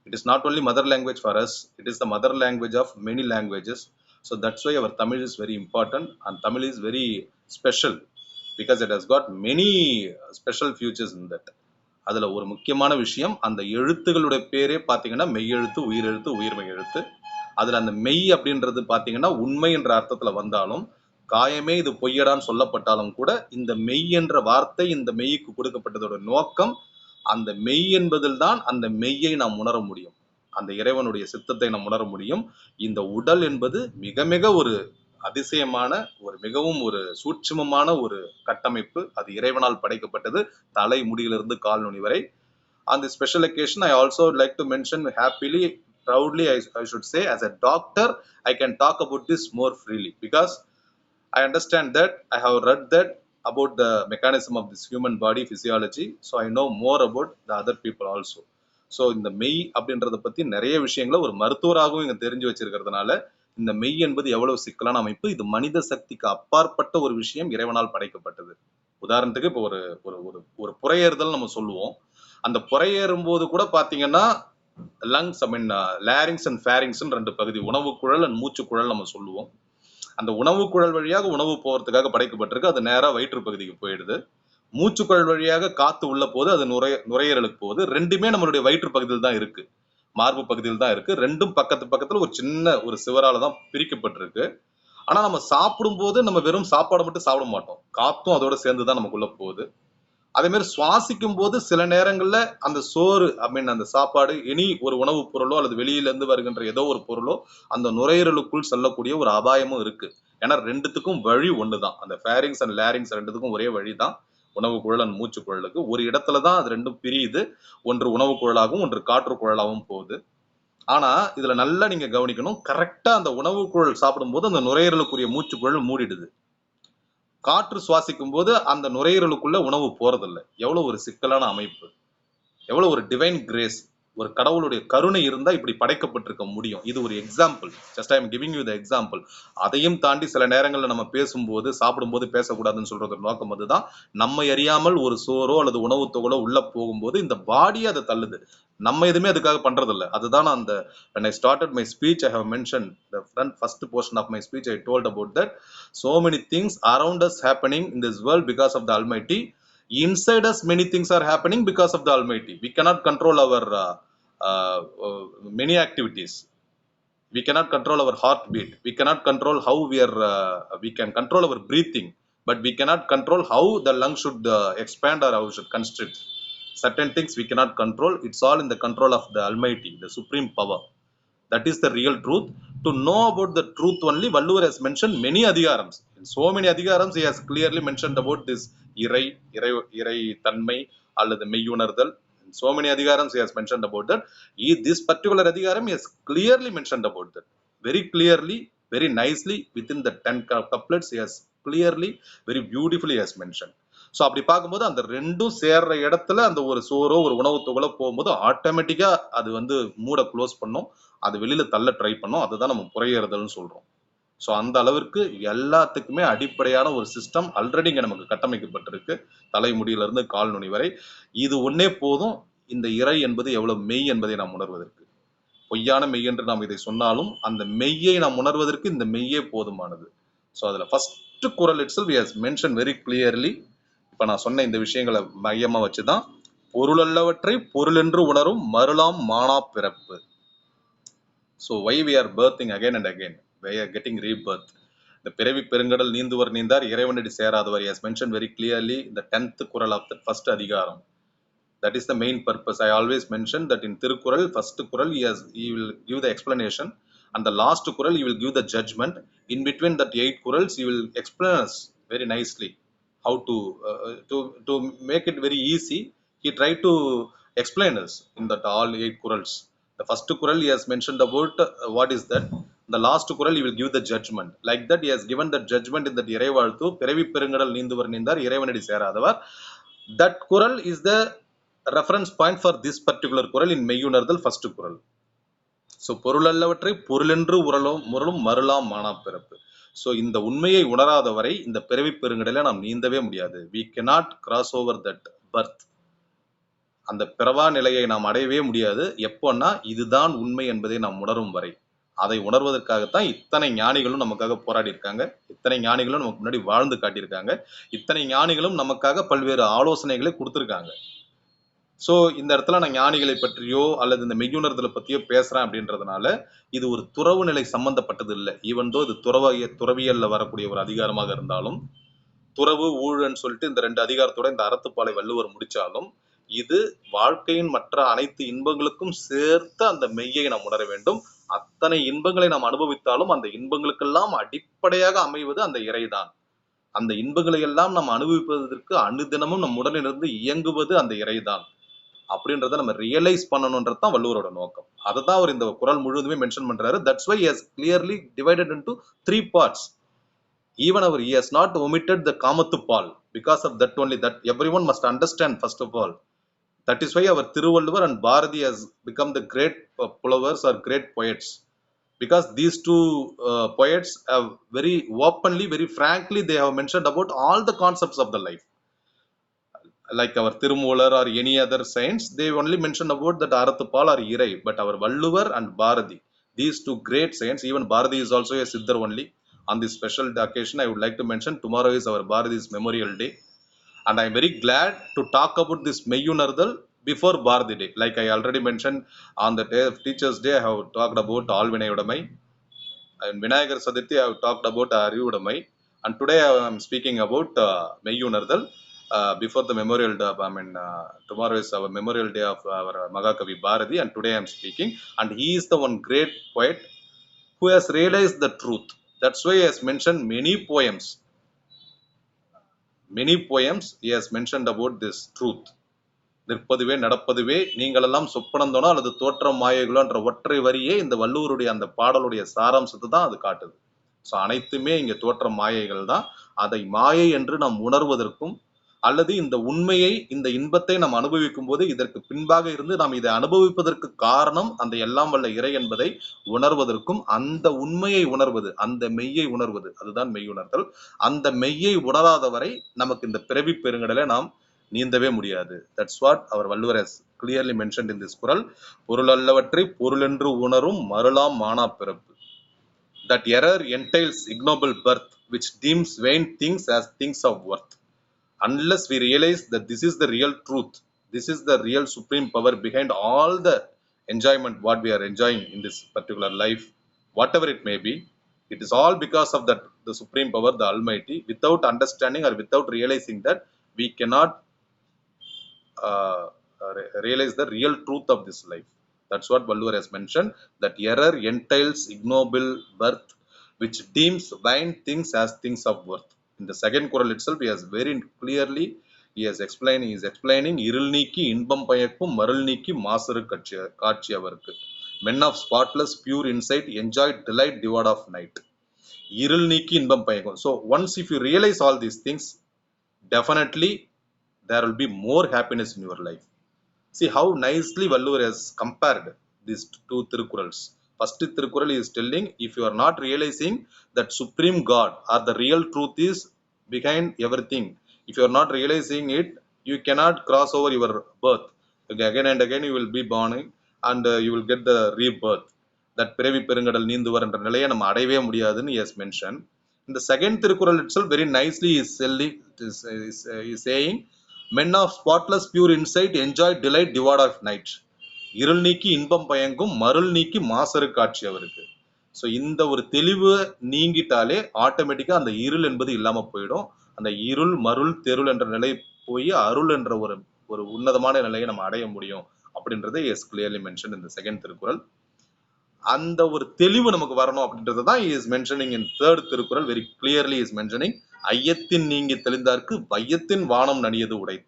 It is not only mother language for us, it is the mother language of many languages. So that's why our Tamil is very important, and Tamil is very special because it has got many special features in that. அதுல ஒரு முக்கியமான விஷயம், அந்த எழுத்துகளுடைய பேரே பாத்தீங்கன்னா மெய்யெழுத்து, உயிரெழுத்து, உயிர்மெய் எழுத்து. அதுல அந்த மெய் அப்படின்றது பாத்தீங்கன்னா உண்மை என்ற அர்த்தத்துல வந்தாலும், காயமே இது பொய்யடான்னு சொல்லப்பட்டாலும் கூட, இந்த மெய் என்ற வார்த்தை இந்த மெய்க்கு கொடுக்கப்பட்டதோட நோக்கம், அந்த மெய் என்பதில் தான் அந்த மெய்யை நாம் உணர முடியும், அந்த இறைவனுடைய சித்தத்தை நாம் உணர முடியும். இந்த உடல் என்பது மிக மிக ஒரு அதிசயமான, ஒரு மிகவும் ஒரு சூட்சுமமான ஒரு கட்டமைப்பு. அது இறைவனால் படைக்கப்பட்டது, தலை முடியிலிருந்து கால் நுனி வரை. On this special occasion, I also would like to mention happily, proudly, I should say, as a doctor, I can talk about this more freely because I understand that, I have read that about the mechanism of this human body physiology, so I know more about the other people also. So இந்த மெய் அப்படின்றத பத்தி நிறைய விஷயங்களை ஒரு மருத்துவராகவும் இங்க தெரிஞ்சு வச்சிருக்கிறதுனால, இந்த மெய் என்பது எவ்வளவு சிக்கலான அமைப்பு, இது மனித சக்திக்கு அப்பாற்பட்ட ஒரு விஷயம், இறைவனால் படைக்கப்பட்டது. உதாரணத்துக்கு இப்போ ஒரு ஒரு புறையேறுதல் நம்ம சொல்லுவோம். அந்த புறையேறும் போது கூட பாத்தீங்கன்னா லங்ஸ், லேரிங்ஸ் அண்ட் ஃபேரிங்ஸ் 2 பகுதி, உணவு குழல் அண்ட் மூச்சு குழல் நம்ம சொல்லுவோம். அந்த உணவு குழல் வழியாக உணவு போறதுக்காக படைக்கப்பட்டிருக்கு, அது நேரா வயிற்று பகுதிக்கு போயிடுது. மூச்சுக்குழல் வழியாக காத்து உள்ள போது அது நுரையீரலுக்கு போகுது. ரெண்டுமே நம்மளுடைய வயிற்று பகுதியில் தான் இருக்கு, மார்பு பகுதியில் தான் இருக்கு. ரெண்டும் பக்கத்துல ஒரு சின்ன ஒரு சிவரால தான் பிரிக்கப்பட்டிருக்கு. ஆனா நம்ம சாப்பிடும் போது நம்ம வெறும் சாப்பாடு மட்டும் சாப்பிட மாட்டோம், காத்தும் அதோட சேர்ந்துதான் நமக்குள்ள போகுது. அதே மாதிரி சுவாசிக்கும் போது சில நேரங்கள்ல அந்த சோறு அந்த சாப்பாடு இனி ஒரு உணவுப் பொருளோ அல்லது வெளியில இருந்து வருகின்ற ஏதோ ஒரு பொருளோ அந்த நுரையீரலுக்குள் செல்லக்கூடிய ஒரு அபாயமும் இருக்கு. ஏன்னா ரெண்டுத்துக்கும் வழி ஒண்ணுதான். அந்த ஃபேரிங்ஸ் அண்ட் லேரிங்ஸ் ரெண்டுத்துக்கும் ஒரே வழிதான். உணவு குழல் அண்ட் மூச்சு குழலுக்கு ஒரு இடத்துல தான் அது ரெண்டும் பிரியுது. ஒன்று உணவு குழலாகவும் ஒன்று காற்று குழலாகவும் போகுது. ஆனா இதுல நல்லா நீங்க கவனிக்கணும். கரெக்டா அந்த உணவு குழல் சாப்பிடும்போது அந்த நுரையீரலுக்குரிய மூச்சு குழல் மூடிடுது. காற்று சுவாசிக்கும் போது அந்த நுரையீரலுக்குள்ள உணவு போறதில்லை. எவ்வளவு ஒரு சிக்கலான அமைப்பு, எவ்வளவு ஒரு டிவைன் கிரேஸ், ஒரு கடவுளுடைய கருணை இருந்தா இப்படி படைக்கப்பட்டிருக்க முடியும். இது ஒரு example. Just I am giving you the example. அதையும் தாண்டி சில நேரங்கள்ல நம்ம பேசும்போது சாப்பிடும்போது பேசக்கூடாதுன்னு சொல்றது நோக்கம் அதுதான். நம்ம அறியாமல் ஒரு சோறோ அல்லது உணவு தொகலோ உள்ள போகும்போது இந்த பாடியை அதை தள்ளுது. நம்ம எதுவுமே அதுக்காக பண்றது இல்லை. அதுதான் அந்த when I started my speech, I have mentioned the first portion of my speech. I told about that so many things around us happening in this world because of the Almighty. Inside us many things are happening because of the Almighty. We cannot control our many activities. We cannot control our heartbeat. We cannot control how we can control our breathing, but we cannot control how the lung should expand or how it should constrict. Certain things we cannot control. It's all in the control of the Almighty, the supreme power. That is the real truth. To know about the truth only, Valluvar has mentioned many adhigarams. In so many adhigarams, he has clearly mentioned about this இறை தன்மை அல்லது மெய்யுணர்தல். In so many adhigarams, he has mentioned about that. This particular adhigaram, he has clearly mentioned about that. Very clearly, very nicely, within the 10 couplets, he has clearly, very beautifully has mentioned. So அப்படி பார்க்கும்போது அந்த ரெண்டும் சேர்ற இடத்துல அந்த ஒரு சோறோ ஒரு உணவு தொகலோ போகும்போது ஆட்டோமேட்டிக்கா அது மூட க்ளோஸ் பண்ணும், அது வெளியில தள்ள ட்ரை பண்ணும். அதுதான் நம்ம புறையேறுதல்னு சொல்றோம். ஸோ அந்த அளவிற்கு எல்லாத்துக்குமே அடிப்படையான ஒரு சிஸ்டம் ஆல்ரெடி இங்க நமக்கு கட்டமைக்கப்பட்டிருக்கு. தலைமுடியிலிருந்து கால் நுனி வரை. இது ஒன்னே போதும் இந்த இறை என்பது எவ்வளவு மெய் என்பதை நாம் உணர்வதற்கு. பொய்யான மெய் என்று நாம் இதை சொன்னாலும் அந்த மெய்யை நாம் உணர்வதற்கு இந்த மெய்யே போதுமானது. ஸோ அதுல ஃபர்ஸ்ட் குறள் itself has mention very clearly. இப்ப நான் சொன்ன இந்த விஷயங்களை மையமா வச்சுதான் பொருளல்லவற்றை பொருளென்று உணரும் மருளாம் மானா பிறப்பு. So why we are birthing again and again? We are getting rebirth. The பிறவி பெருங்கடல் நீந்துவர் நீந்தார் இறைவனடி சேராதவர். He has mentioned very clearly in the 10th குறள் of the first அதிகாரம். That is the main purpose. I always mention that in Tirukkural, first குறள் he will give the explanation, and the last குறள் he will give the judgment. In between that 8 குறள்ஸ் he will explain us very nicely how to make it very easy. He tried to explain us in that all 8 குறள்ஸ். The first குறள் he has mentioned about what is that. The last குறள் he will give the judgment. Like that he has given the judgment in that இறைவாழ்த்து பிறவி பெருங்கடல் நீந்துவர் நீந்தார் இறைவனடி சேராதவர். That குறள் is the reference point for this particular குறள் in மெய்யுணர்தல் first குறள். So பொருளல்லவற்றை பொருளென்று முரளும் மருளாம் மானா பிறப்பு. So இந்த உண்மையை உணராத வரை இந்த பிறவி பெருங்கடலை நாம் நீந்தவே முடியாது. We cannot cross over that birth. அந்த பிறவா நிலையை நாம் அடையவே முடியாது. எப்போன்னா இதுதான் உண்மை என்பதை நாம் உணரும் வரை. அதை உணர்வதற்காகத்தான் இத்தனை ஞானிகளும் நமக்காக போராடி இருக்காங்க. இத்தனை ஞானிகளும் நமக்கு முன்னாடி வாழ்ந்து காட்டியிருக்காங்க. இத்தனை ஞானிகளும் நமக்காக பல்வேறு ஆலோசனைகளை கொடுத்துருக்காங்க. ஸோ இந்த இடத்துல நான் ஞானிகளை பற்றியோ அல்லது இந்த மெய்யுணர்தலை பற்றியோ பேசுறேன் அப்படின்றதுனால இது ஒரு துறவு நிலை சம்பந்தப்பட்டது இல்லை. ஈவன் தோ இது துறவியல்ல வரக்கூடிய ஒரு அதிகாரமாக இருந்தாலும், துறவு ஊழன்னு சொல்லிட்டு இந்த 2 அதிகாரத்தோட இந்த அறத்துப்பாலை வள்ளுவர் முடிச்சாலும், இது வாழ்க்கையின் மற்ற அனைத்து இன்பங்களுக்கும் சேர்த்து அந்த மெய்யை நாம் உணர வேண்டும். அத்தனை இன்பங்களை நாம் அனுபவித்தாலும் அந்த இன்பங்களுக்கெல்லாம் அடிப்படையாக அமைவது அந்த இறைதான். அந்த இன்பங்களை எல்லாம் நாம் அனுபவிப்பதற்கு அனுதினமும் நம் உடலிலிருந்து இயங்குவது அந்த இறைதான் அப்படின்றத நம்ம ரியலைஸ் பண்ணணும்ன்றதுதான் வள்ளுவரோட நோக்கம். அதை தான் அவர் இந்த குறள் முழுவதுமே மென்ஷன் பண்றாரு. That's why he has clearly divided into 3 parts. Even he has not omitted the Kamathu Paal. Because of that only, that everyone must understand first of all. That is why our Tiruvallur and Bharati has become the great pulavars or great poets. Because these two poets have very openly, very frankly, they have mentioned about all the concepts of the life. Like our Tirumular or any other saints, they only mention about that Arathupal or Irai. But our Valluvar and Bharati, these two great saints, even Bharati is also a Siddhar only. On this special occasion, I would like to mention tomorrow is our Bharati's Memorial Day. And I am very glad to talk about this Meyyunardal before Bharati Day. Like I already mentioned, on the day of Teachers' Day, I have talked about Alvinayudamai. And Vinayagar Saduthi, I have talked about Ariyudamai. And today I am speaking about Meyyunardal. before the memorial day, tomorrow is our memorial day of our Mahakavi Bharati, and today I am speaking. And he is the one great poet who has realized the truth. That's why he has mentioned many poems. He has mentioned about this truth. நிற்பதுவே நடப்பதுவே நீங்களெல்லாம் சொப்பனந்தோனோ அல்லது தோற்றம் மாயைகளோ என்ற ஒற்றை வரியே இந்த வள்ளுவருடைய அந்த பாடலுடைய சாராம்சத்தை தான் அது காட்டுது. ஸோ அனைத்துமே இங்க தோற்றம் மாயைகள் தான். அதை மாயை என்று நாம் உணர்வதற்கும் அல்லது இந்த உண்மையை இந்த இன்பத்தை நாம் அனுபவிக்கும் போது இதற்கு பின்பாக இருந்து நாம் இதை அனுபவிப்பதற்கு காரணம் அந்த எல்லாம் வல்ல இறை என்பதை உணர்வதற்கும், அந்த உண்மையை உணர்வது, அந்த மெய்யை உணர்வது, அதுதான் மெய்யுணர்தல். அந்த மெய்யை உணராதவரை நமக்கு இந்த பிறவி பெருங்கடலை நாம் நீந்தவே முடியாது. That's what our Valluvar has clearly mentioned in this குறள். பொருள் அல்லவற்றை பொருளென்று உணரும் மருளாம் மானா பிறப்பு. That error entails ignoble birth, which deems vain things as things of worth. Unless we realize that this is the real truth, this is the real supreme power behind all the enjoyment what we are enjoying in this particular life, whatever it may be, it is all because of that the supreme power, the Almighty. Without understanding or without realizing that, we cannot realize the real truth of this life. That's what Valluvar has mentioned, that error entails ignoble birth, which deems vain things as things of worth. In the second குறள் itself, he has very clearly, he is explaining இருள் நீக்கி இன்பம் பயக்கும் மருள் நீக்கி மாசறு காட்சி அவருக்கு. Men of spotless pure insight enjoy delight devoid of night. இருள் நீக்கி இன்பம் பயக்கும். So once if you realize all these things, definitely there will be more happiness in your life. See how nicely Valluvar has compared these two Thirukkurals. First Thirukkural is telling, if you are not realizing that supreme God or the real truth is behind everything, if you are not realizing it, you cannot cross over your birth. Again and again you will be born and you will get the rebirth. That பிறவி பெருங்கடல் நீந்துவர் என்ற நிலையை நம்ம அடையவே முடியாதுன்னு he has mentioned. In the second Thirukkural itself, very nicely is saying, men of spotless pure insight enjoy delight devoid of night. இருள் நீக்கி இன்பம் பயங்கும் மருள் நீக்கி மாசறு காட்சி அவருக்கு. ஸோ இந்த ஒரு தெளிவு நீங்கிட்டாலே ஆட்டோமேட்டிக்கா அந்த இருள் என்பது இல்லாம போயிடும். அந்த இருள் மருள் தெருள் என்ற நிலை போய் அருள் என்ற ஒரு உன்னதமான நிலையை நம்ம அடைய முடியும் அப்படின்றத எஸ் கிளியர்லி மென்ஷன் இந்த செகண்ட் திருக்குறள். அந்த ஒரு தெளிவு நமக்கு வரணும் அப்படின்றது தான் is mentioning in third Thirukkural. Very clearly is mentioning, ஐயத்தின் நீங்கி தெளிந்தார்க்கு வையத்தின் வானம் நனியது உடைத்து.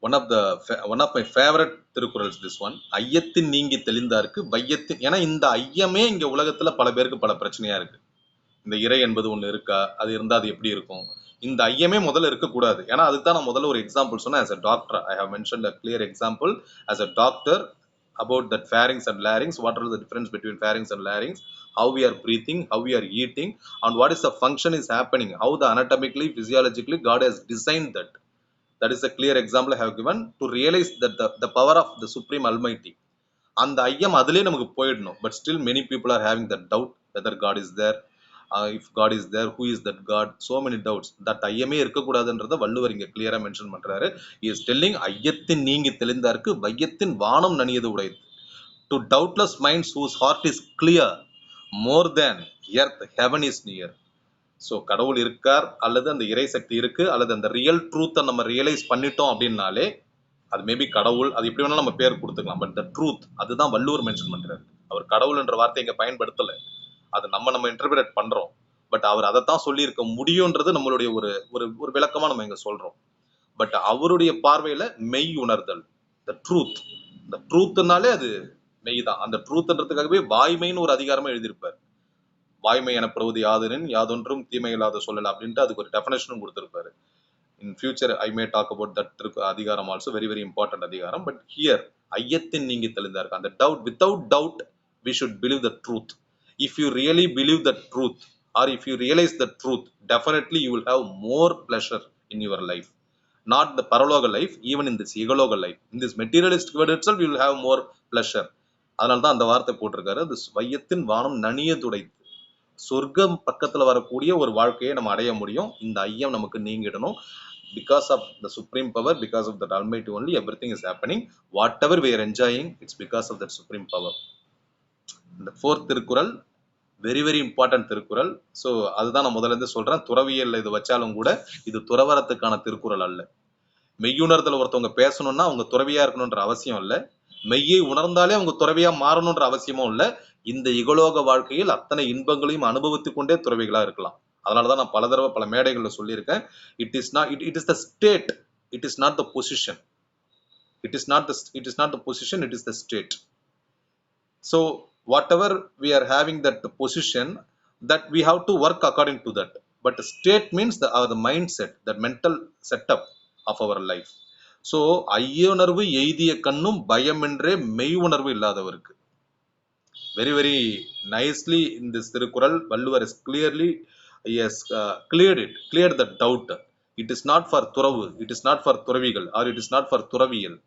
one of my favorite Thirukkurals this one. ஐயத்தின் நீங்கி தெளிந்தார்க்கு வையத்தின், ஏன்னா இந்த ஐயமே இங்க உலகத்துல பல பேருக்கு பல பிரச்சனையா இருக்கு. இந்த இறை என்பது ஒண்ணு இருக்கா, அது இருந்தா அது எப்படி இருக்கும், இந்த ஐயமே முதல்ல இருக்கக்கூடாது. ஏன்னா அதுதான் நான் முதல்ல ஒரு எக்ஸாம்பிள் சொன்னேன். as a doctor I have mentioned a clear example as a doctor about that pharynx and larynx, what are the difference between pharynx and larynx, how we are breathing, how we are eating, and what is the function is happening, how the anatomically physiologically God has designed that. That is a clear example I have given to realize that the power of the supreme Almighty. அந்த ஐயம் அதிலே நமக்கு போயிடணும். But still many people are having that doubt whether God is there, if God is there, who is that God, so many doubts. That ஐயமே இருக்கக்கூடாதுன்றத வள்ளுவர் இங்க கிளியரா mention பண்றாரு. Is telling, ஐயத்தின் நீங்கி தெளிந்தார்க்கு வையத்தின் வானம் நனியது உடையது. To doubtless minds whose heart is clear, more than earth heaven is near. So கடவுள் இருக்கார், அல்லது அந்த இறை சக்தி இருக்கு, அல்லது அந்த ரியல் ட்ரூத்தை நம்ம ரியலைஸ் பண்ணிட்டோம் அப்படின்னாலே அது மேபி கடவுள், அது எப்படி வேணாலும் நம்ம பேர் கொடுத்துக்கலாம். பட் த ட்ரூத், அதுதான் வள்ளுவர் மென்ஷன் பண்றாரு. அவர் கடவுள் என்ற வார்த்தை இங்க பயன்படுத்தலை, அது நம்ம இன்டர்பிரேட் பண்றோம். பட் அவர் அதைத்தான் சொல்லி இருக்க முடியும்ன்றது நம்மளுடைய ஒரு விளக்கமா நம்ம இங்க சொல்றோம். பட் அவருடைய பார்வையில மெய் உணர்தல், த ட்ரூத், இந்த ட்ரூத்னாலே அது மெய் தான். அந்த ட்ரூத்ன்றதுக்காகவே வாய்மைன்னு ஒரு அதிகாரமா எழுதியிருப்பார். வாய்மை எனப்படுவது யாதெனின் யாதொன்றும் தீமை இல்லாத சொல்லல அப்படின்ட்டு அதுக்கு ஒரு டெஃபினேஷனும் கொடுத்திருப்பாரு. In future I may talk about that அதிகாரம் also, very very important அதிகாரம். But here ஐயத்தின் நீங்கி தெளிந்தார்க்கு, அந்த doubt, without doubt we should believe the truth. If you really believe the truth or if you realize the truth, definitely you will have more pleasure in your life. Not the paraloga life, even in this egologa life. In this materialistic world itself you will have more pleasure. அதனால தான் அந்த வார்த்தை போட்டிருக்காரு, this வையத்தின் வானம் நனியதுடைத்து. சொர்க்கம் பக்கத்துல வரக்கூடிய ஒரு வாழ்க்கையை நம்ம அடைய முடியும். இந்த ஐயம் நமக்கு நீங்கிடணும். Because of the supreme power, because of that Almighty only everything is happening. Whatever we are enjoying, it's because of that supreme power. The fourth Thirukkural, very very important Thirukkural. So அதுதான் நான் முதல்ல இருந்து சொல்றேன். துறவியல் இது வச்சாலும் கூட இது துறவரத்துக்கான திருக்குறள் அல்ல. மெய்யுணர்தல் ஒருத்தவங்க பேசணும்னா அவங்க துறவியா இருக்கணும்ன்ற அவசியம் இல்லை. மெய்யை உணர்ந்தாலே அவங்க துறவியா மாறணும்ன்ற அவசியமும் இல்லை. இந்த இகலோக வாழ்க்கையில் அத்தனை இன்பங்களையும் அனுபவித்துக் கொண்டே துறவிகளா இருக்கலாம். அதனாலதான் நான் பல தடவை பல மேடைகள்ல சொல்லியிருக்கேன். It is not it is the state, it is not the position. It is not the position, it is the state. So whatever we are having that position, that we have to work according to that. But state means the mindset, the mental setup of our life. So ஐயுணர்வு எய்திய கண்ணும் பயமென்றே மெய் உணர்வு இல்லாதவருக்கு. Very very nicely in this Thirukkural Valluvar is clearly cleared the doubt. It is not for துறவு, it is not for துறவிகள், or it is not for துறவியல்.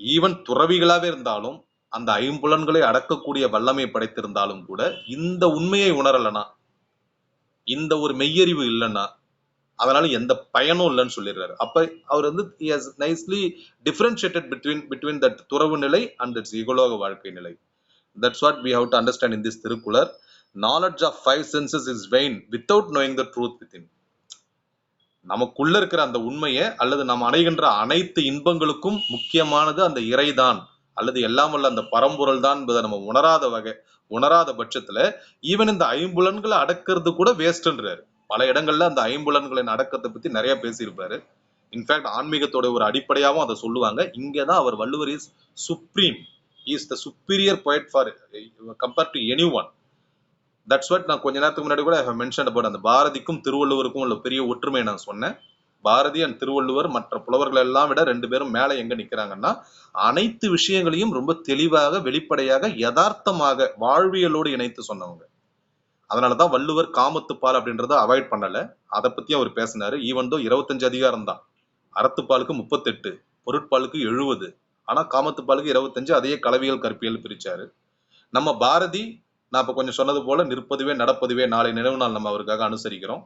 Even துறவிகளாவே இருந்தாலும் அந்த ஐம்புலன்களை அடக்கக்கூடிய வல்லமை படைத்திருந்தாலும் கூட இந்த உண்மையை உணரலனா, இந்த ஒரு மெய்யறிவு இல்லைன்னா அதனால எந்த பயனும் இல்லைன்னு சொல்லிடுறாரு. அப்ப அவர் வந்து he has nicely differentiated between that துறவு நிலை and its இகலோக வாழ்க்கை நிலை. That's what we have to understand in this Thirukkural. Knowledge of five senses is vain without knowing the truth within. நமக்குள்ள இருக்கிற அந்த உண்மையை அல்லது நாம் அடைகின்ற அனைத்து இன்பங்களுக்கும் முக்கியமானது அந்த இறைதான் அல்லது எல்லாம் வல்ல அந்த பரம்பொருள் தான் என்பதை நம்ம உணராத பட்சத்துல ஈவன் இந்த ஐம்புலன்களை அடக்கிறது கூட வேஸ்ட்ன்றாரு. பல இடங்கள்ல அந்த ஐம்புலன்களின் அடக்கத்தை பத்தி நிறைய பேசியிருப்பாரு. இன்ஃபேக்ட் ஆன்மீகத்தோட ஒரு அடிப்படையாகவும் அதை சொல்லுவாங்க. இங்கதான் அவர் Valluvar is supreme, is the superior poet far compare to anyone. That's what நான் கொஞ்ச நேரத்துக்கு முன்னாடி கூட மென்ஷன் அபவுட் அந்த பாரதிக்கும் திருவள்ளுவருக்கும் உள்ள பெரிய ஒற்றுமையை நான் சொன்னேன். பாரதி அண்ட் திருவள்ளுவர் மற்ற புலவர்கள் எல்லாம் விட ரெண்டு பேரும் மேல எங்க நிக்கிறாங்கன்னா அனைத்து விஷயங்களையும் ரொம்ப தெளிவாக வெளிப்படையாக யதார்த்தமாக வாழ்வியலோடு இணைத்து சொன்னவங்க. அதனாலதான் வள்ளுவர் காமத்துப்பால் அப்படின்றத அவாய்ட் பண்ணல. அதை பத்தி அவர் பேசினாரு. ஈவன் தோ 25 அதிகாரம் தான், அறத்துப்பாலுக்கு 38, பொருட்பாலுக்கு 70, ஆனா காமத்துப்பாலுக்கு 25, அதையே களவியல் கற்பியல் பிரிச்சாரு. நம்ம பாரதி நான் இப்ப கொஞ்சம் சொன்னது போல நிற்பதுவே நடப்பதுவே நாளை நினைவு நாள் நம்ம அவருக்காக அனுசரிக்கிறோம்.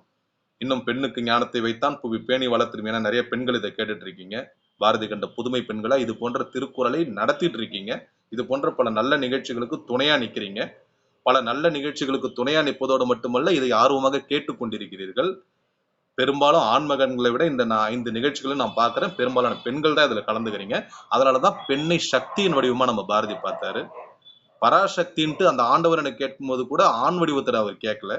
இன்னும் பெண்ணுக்கு ஞானத்தை வைத்தான் புவி பேணி வளர்த்திருமே. ஏன்னா நிறைய பெண்கள் இதை கேட்டுட்டு இருக்கீங்க. பாரதி கண்ட புதுமை பெண்களா இது போன்ற திருக்குறளை நடத்திட்டு இருக்கீங்க. இது போன்ற பல நல்ல நிகழ்ச்சிகளுக்கு துணையா நிக்கிறீங்க. பல நல்ல நிகழ்ச்சிகளுக்கு துணையா நிற்பதோடு மட்டுமல்ல, இதை ஆர்வமாக கேட்டுக்கொண்டிருக்கிறீர்கள். பெரும்பாலும் ஆண்மகன்களை விட இந்த 5 நிகழ்ச்சிகளும் நான் பார்க்கிறேன், பெரும்பாலான பெண்கள் தான் இதுல கலந்துக்கிறீங்க. அதனாலதான் பெண்ணை சக்தியின் வடிவமா நம்ம பாரதி பார்த்தாரு. பராசக்தின்ட்டு அந்த ஆண்டவரனை கேட்கும் போது கூட ஆண் வடிவத்தில் அவர் கேட்கல.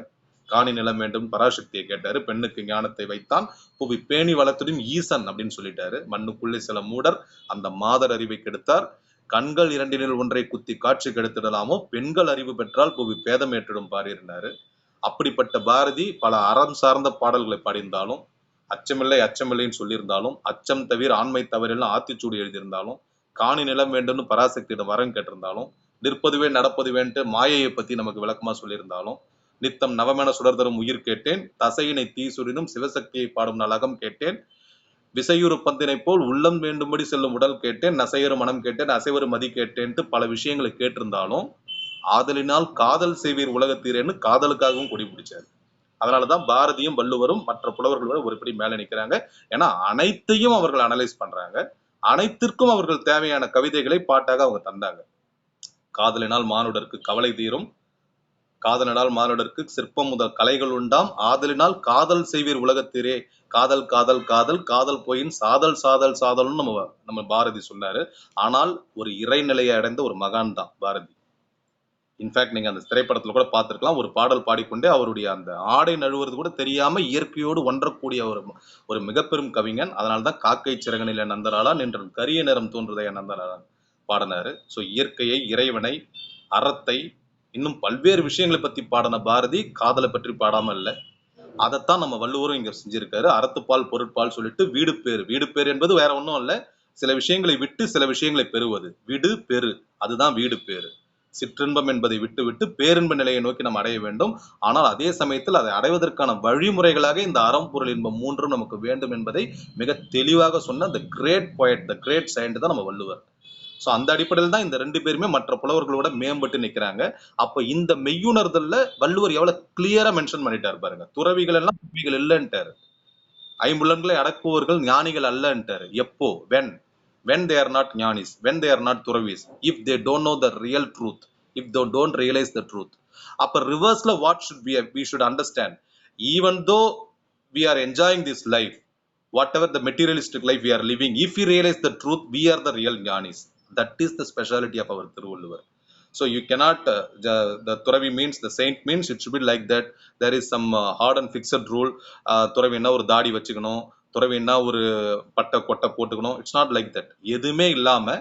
காணி நிலம் வேண்டும் பராசக்தியை கேட்டாரு. பெண்ணுக்கு ஞானத்தை வைத்தான் புவி பேணி வளர்த்திடும் ஈசன் அப்படின்னு சொல்லிட்டாரு. மண்ணுக்குள்ளே சில மூடர் அந்த மாதர் அறிவை கெடுத்தார். கண்கள் இரண்டினில் ஒன்றை குத்தி காட்சி கெடுத்திடலாமோ, பெண்கள் அறிவு பெற்றால் புவி பேதம் ஏற்றிடும் பாரியிருந்தாரு. அப்படிப்பட்ட பாரதி பல அறம் சார்ந்த பாடல்களை பாடியிருந்தாலும், அச்சமில்லை அச்சமில்லைன்னு சொல்லியிருந்தாலும், அச்சம் தவிர ஆண்மை தவறெல்லாம் ஆத்திச்சூடி எழுதியிருந்தாலும், காணி நிலம் வேண்டும்னு பராசக்தியிடம் வரம் கேட்டிருந்தாலும், நிற்பதுவே நடப்பதுவேன்ட்டு மாயையை பத்தி நமக்கு விளக்கமா சொல்லியிருந்தாலும், நித்தம் நவமென சுடர் தரும் உயிர் கேட்டேன், தசையினை தீசுரினும் சிவசக்தியை பாடும் நலகம் கேட்டேன், விசையுறு பந்தினை போல் உள்ளம் வேண்டும்படி செல்லும் உடல் கேட்டேன், நசையறு மனம் கேட்டேன், அசைவரு மதி கேட்டேன்ட்டு பல விஷயங்களை கேட்டிருந்தாலும், ஆதலினால் காதல் செய்வீர் உலகத்தீரேன்னு காதலுக்காகவும் கொடி பிடிச்சாரு. அதனாலதான் பாரதியும் வள்ளுவரும் மற்ற புலவர்களோட ஒருபடி மேல நிக்கிறாங்க. ஏன்னா அனைத்தையும் அவர்கள் அனலைஸ் பண்றாங்க. அனைத்திற்கும் அவர்கள் தேவையான கவிதைகளை பாட்டாக அவங்க தந்தாங்க. காதலினால் மானுடருக்கு கவலை தீரும், காதலினால் மானுடருக்கு சிற்பம் முதல் கலைகள் உண்டாம், ஆதலினால் காதல் செய்வீர் உலகத்தீரே, காதல் காதல் காதல் காதல் போயின் சாதல் சாதல் சாதல்னு நம்ம பாரதி சொன்னாரு. ஆனால் ஒரு இறைநிலையை அடைந்த ஒரு மகான் தான் பாரதி. இன்ஃபேக்ட் நீங்க அந்த திரைப்படத்துல கூட பார்த்திருக்கலாம். ஒரு பாடல் பாடிக்கொண்டே அவருடைய அந்த ஆடை நழுவுறது கூட தெரியாம இயற்கையோடு ஒன்றக்கூடிய ஒரு மிகப்பெரும் கவிஞன். அதனால்தான் காக்கை சிறகனில நந்தனாலா நின்ற கரிய நிறம் தோன்றுதைய நந்தனாலா பாடினாரு. ஸோ இயற்கையை, இறைவனை, அறத்தை, இன்னும் பல்வேறு விஷயங்களை பத்தி பாடின பாரதி காதலை பற்றி பாடாம இல்லை. அதைத்தான் நம்ம வள்ளுவரும் இங்க செஞ்சிருக்காரு. அறத்துப்பால் பொருட்பால் சொல்லிட்டு வீடு பேரு. வீடு பேரு என்பது வேற ஒன்றும் இல்லை, சில விஷயங்களை விட்டு சில விஷயங்களை பெறுவது. விடு பெரு, அதுதான் வீடு பேரு. சிற்றின்பம் என்பதை விட்டு விட்டு பேரின்ப நிலையை நோக்கி நம்ம அடைய வேண்டும். ஆனால் அதே சமயத்தில் அதை அடைவதற்கான வழிமுறைகளாக இந்த அறம் பொருள் இன்பம் மூன்றும் நமக்கு வேண்டும் என்பதை மிக தெளிவாக சொன்ன the great poet, the great saint தான் நம்ம வள்ளுவர். ஸோ அந்த அடிப்படையில் தான் இந்த ரெண்டு பேருமே மற்ற புலவர்களோட மேம்பட்டு நிற்கிறாங்க. அப்ப இந்த மெய்யுணர்தல்ல வள்ளுவர் எவ்வளவு கிளியரா மென்ஷன் பண்ணிட்டாரு பாருங்க. துறவிகள் எல்லாம் துறவிகள் இல்லைன்ட்டாரு, ஐம்புலன்களை அடக்குவர்கள் ஞானிகள் அல்லன்ட்டாரு. எப்போ? when they are not Gnanis, when they are not துறவிஸ், if they don't know the real truth, if they don't realize the truth. அப்ப ரிவர்ஸ்ல what should we should understand, even though we are enjoying this life, whatever the materialistic life we are living, if we realize the truth, we are the real jnanis. That is the speciality of our Tiruvallur. So you cannot the Turavi means, the saint means, it should be like that. There is some hard and fixed rule. துறவின்னா ஒரு தாடி வச்சுக்கணும், துறவின்னா ஒரு பட்டை கொட்டை போட்டுக்கணும். It's not like that. எதுவுமே இல்லாம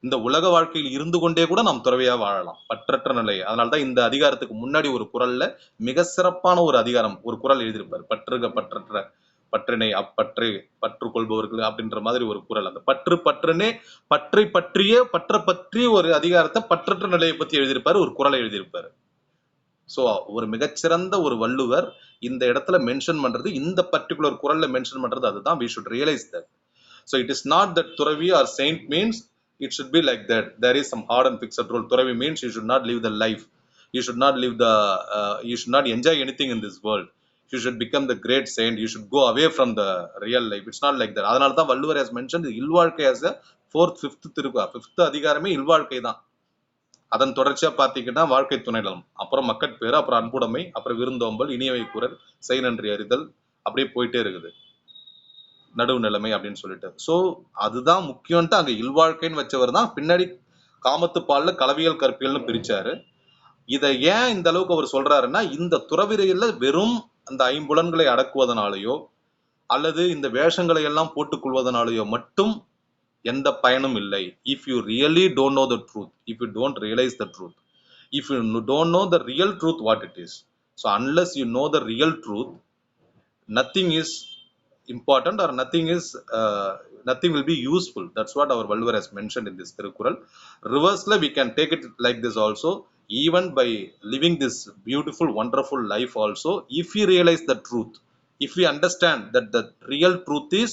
இந்த உலக வாழ்க்கையில் இருந்து கொண்டே கூட நாம் துறவியா வாழலாம், பற்றற்ற நிலை. அதனால்தான் இந்த அதிகாரத்துக்கு முன்னாடி ஒரு குறள்ல மிக சிறப்பான ஒரு அதிகாரம், ஒரு குறள் எழுதியிருப்பார். பற்றுக பற்றற்ற பற்றினை அப்பற்று பற்று கொள்பவர்கள் அப்படின்ற மாதிரி ஒரு குறள். அந்த பற்று பற்றுனே பற்றை பற்றிய பற்ற பற்றி ஒரு அதிகாரத்தை பற்றற்ற நிலையை பத்தி எழுதியிருப்பாரு, ஒரு குறளை எழுதியிருப்பாரு. ஸோ ஒரு மிகச்சிறந்த ஒரு வள்ளுவர் இந்த இடத்துல மென்ஷன் பண்றது, இந்த பர்டிகுலர் குறள்ல மென்ஷன் பண்றது அதுதான். we should realize that. So it is not that Turavi or saint means it should be like that. There is some hard and fixed rule. Turavi means you should not live the life. You should not live the. You should not enjoy anything in this world. You should become the great saint. You should go away from the real life. It's not like that. அதனால தான் Valluvar has mentioned இல்வாழ்க்கை as a fifth அதிகாரமே இல்வாழ்க்கை தான். அதன் தொடர்ச்சியா பாத்தீங்கன்னா வாழ்க்கை துணைநலம், அப்புறம் மக்கட்பேறு, அப்புறம் அன்புடைமை, அப்புறம் விருந்தோம்பல், இனியவை கூறல், செய் நன்றி அறிதல், அப்படியே போயிட்டே இருக்குது நடுவு நிலைமை அப்படின்னு சொல்லிட்டு. ஸோ அதுதான் முக்கியம்ட்டு அங்க இல்வாழ்க்கைன்னு வச்சவர் தான் பின்னாடி காமத்து பால்ல கலவியல் கற்பியல்னு பிரிச்சாரு. இதை ஏன் இந்த அளவுக்கு அவர் சொல்றாருன்னா, இந்த துறவிரையில வெறும் அந்த ஐம்புலன்களை அடக்குவதனாலேயோ அல்லது இந்த வேஷங்களை எல்லாம் போட்டுக் கொள்வதனாலேயோ மட்டும் எந்த பயனும் இல்லை. If you really don't know the truth, if you don't realise the truth, if you don't know the real truth what it is, so unless you know the real truth, nothing is important or nothing will be useful. That's what our Valluvar has mentioned in this Tirukkural. Reversely we can take it like this also. Even by living this beautiful wonderful life also, if we realize the truth, if we understand that the real truth is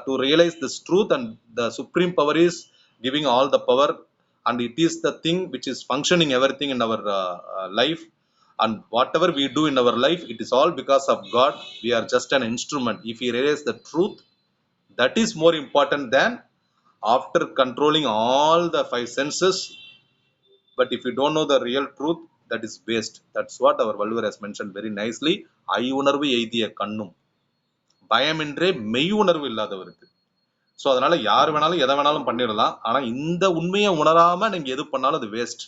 to realize this truth, and the supreme power is giving all the power, and it is the thing which is functioning everything in our life, and whatever we do in our life, it is all because of God. We are just an instrument. If we realize the truth, that is more important than after controlling all the five senses. But if you don't know the real truth, that is waste. That's what our Valluvar has mentioned very nicely. ஐ உணர்வு எய்திய கண்ணும் பயமின்றே மெய் உணர்வு இல்லாதவருக்கு. So அதனால யார் வேணாலும் எதை வேணாலும் பண்ணிடலாம். ஆனா இந்த உண்மையை உணராம நீங்க எது பண்ணாலும் அது வேஸ்ட்.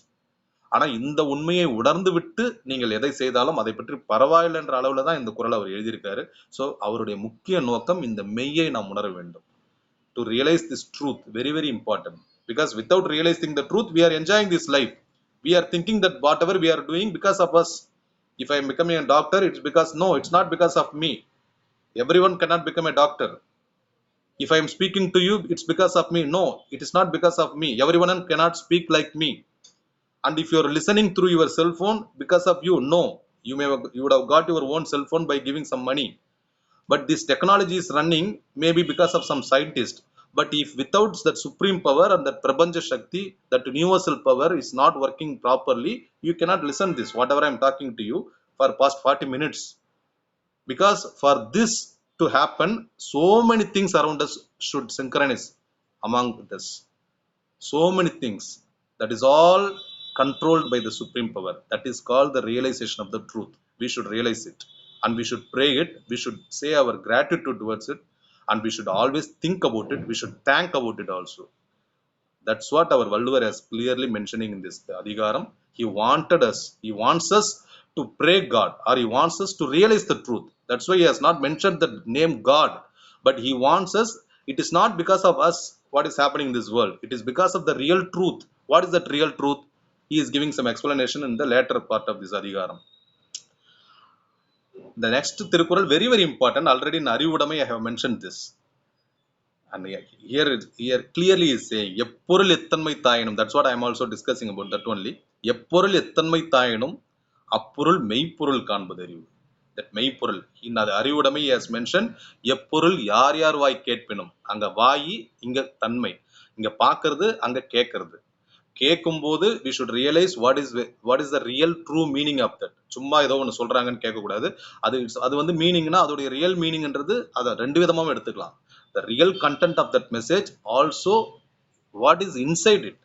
ஆனா இந்த உண்மையை உணர்ந்து விட்டு நீங்கள் எதை செய்தாலும் அதை பற்றி பரவாயில்லைன்ற அளவுல தான் இந்த குறளை அவர் எழுதியிருக்காரு. ஸோ அவருடைய முக்கிய நோக்கம் இந்த மெய்யை நாம் உணர வேண்டும். To realise this truth, very very important. Because without realizing the truth, we are enjoying this life. We are thinking that whatever we are doing because of us. If I am becoming a doctor, it's because, no, it's not because of me. Everyone cannot become a doctor. If I am speaking to you, it's because of me. No, it is not because of me. Everyone cannot speak like me. And if you are listening through your cell phone, because of you, no. You would have got your own cell phone by giving some money. But this technology is running maybe because of some scientist. But if without that supreme power and that Prabanja Shakti, that universal power is not working properly, you cannot listen this, whatever I am talking to you for past 40 minutes. Because for this to happen, so many things around us should synchronize among us. So many things. That is all controlled by the supreme power. That is called the realization of the truth. We should realize it. And we should pray it. We should say our gratitude towards it. And we should always think about it. We should thank about it also. That's what our Valluvar is clearly mentioning in this Adhigaram. He wants us to pray God, or he wants us to realize the truth. That's why he has not mentioned the name God. But he wants us, it is not because of us what is happening in this world. It is because of the real truth. What is that real truth? He is giving some explanation in the later part of this Adhigaram. The next Tirukkural, very very important. Already in Arivudamai I have mentioned this. And here clearly is saying, எப்பொருள் எத்தன்மை தாயினும். That's what I am also discussing about that only. எப்பொருள் எத்தன்மை தாயினும் அப்பொருள் மெய்ப்பொருள் காண்பது அறிவு. That மெய்ப்பொருள் in the Arivudamai has mentioned, எப்பொருள் யார் யார் வாய் கேட்பினும். அங்க வாயி, இங்க தன்மை. இங்க பார்க்கறது, அங்க கேட்கறது. கேட்கும்போது we should realize what is the real true meaning of that. சும்மா ஏதோ ஒன்று சொல்றாங்கன்னு கேட்கக்கூடாது. அது வந்து மீனிங்னா அதோடைய ரியல் மீனிங்ன்றது அதை ரெண்டு விதமாகவும் எடுத்துக்கலாம். The real content of that message, also what is inside it.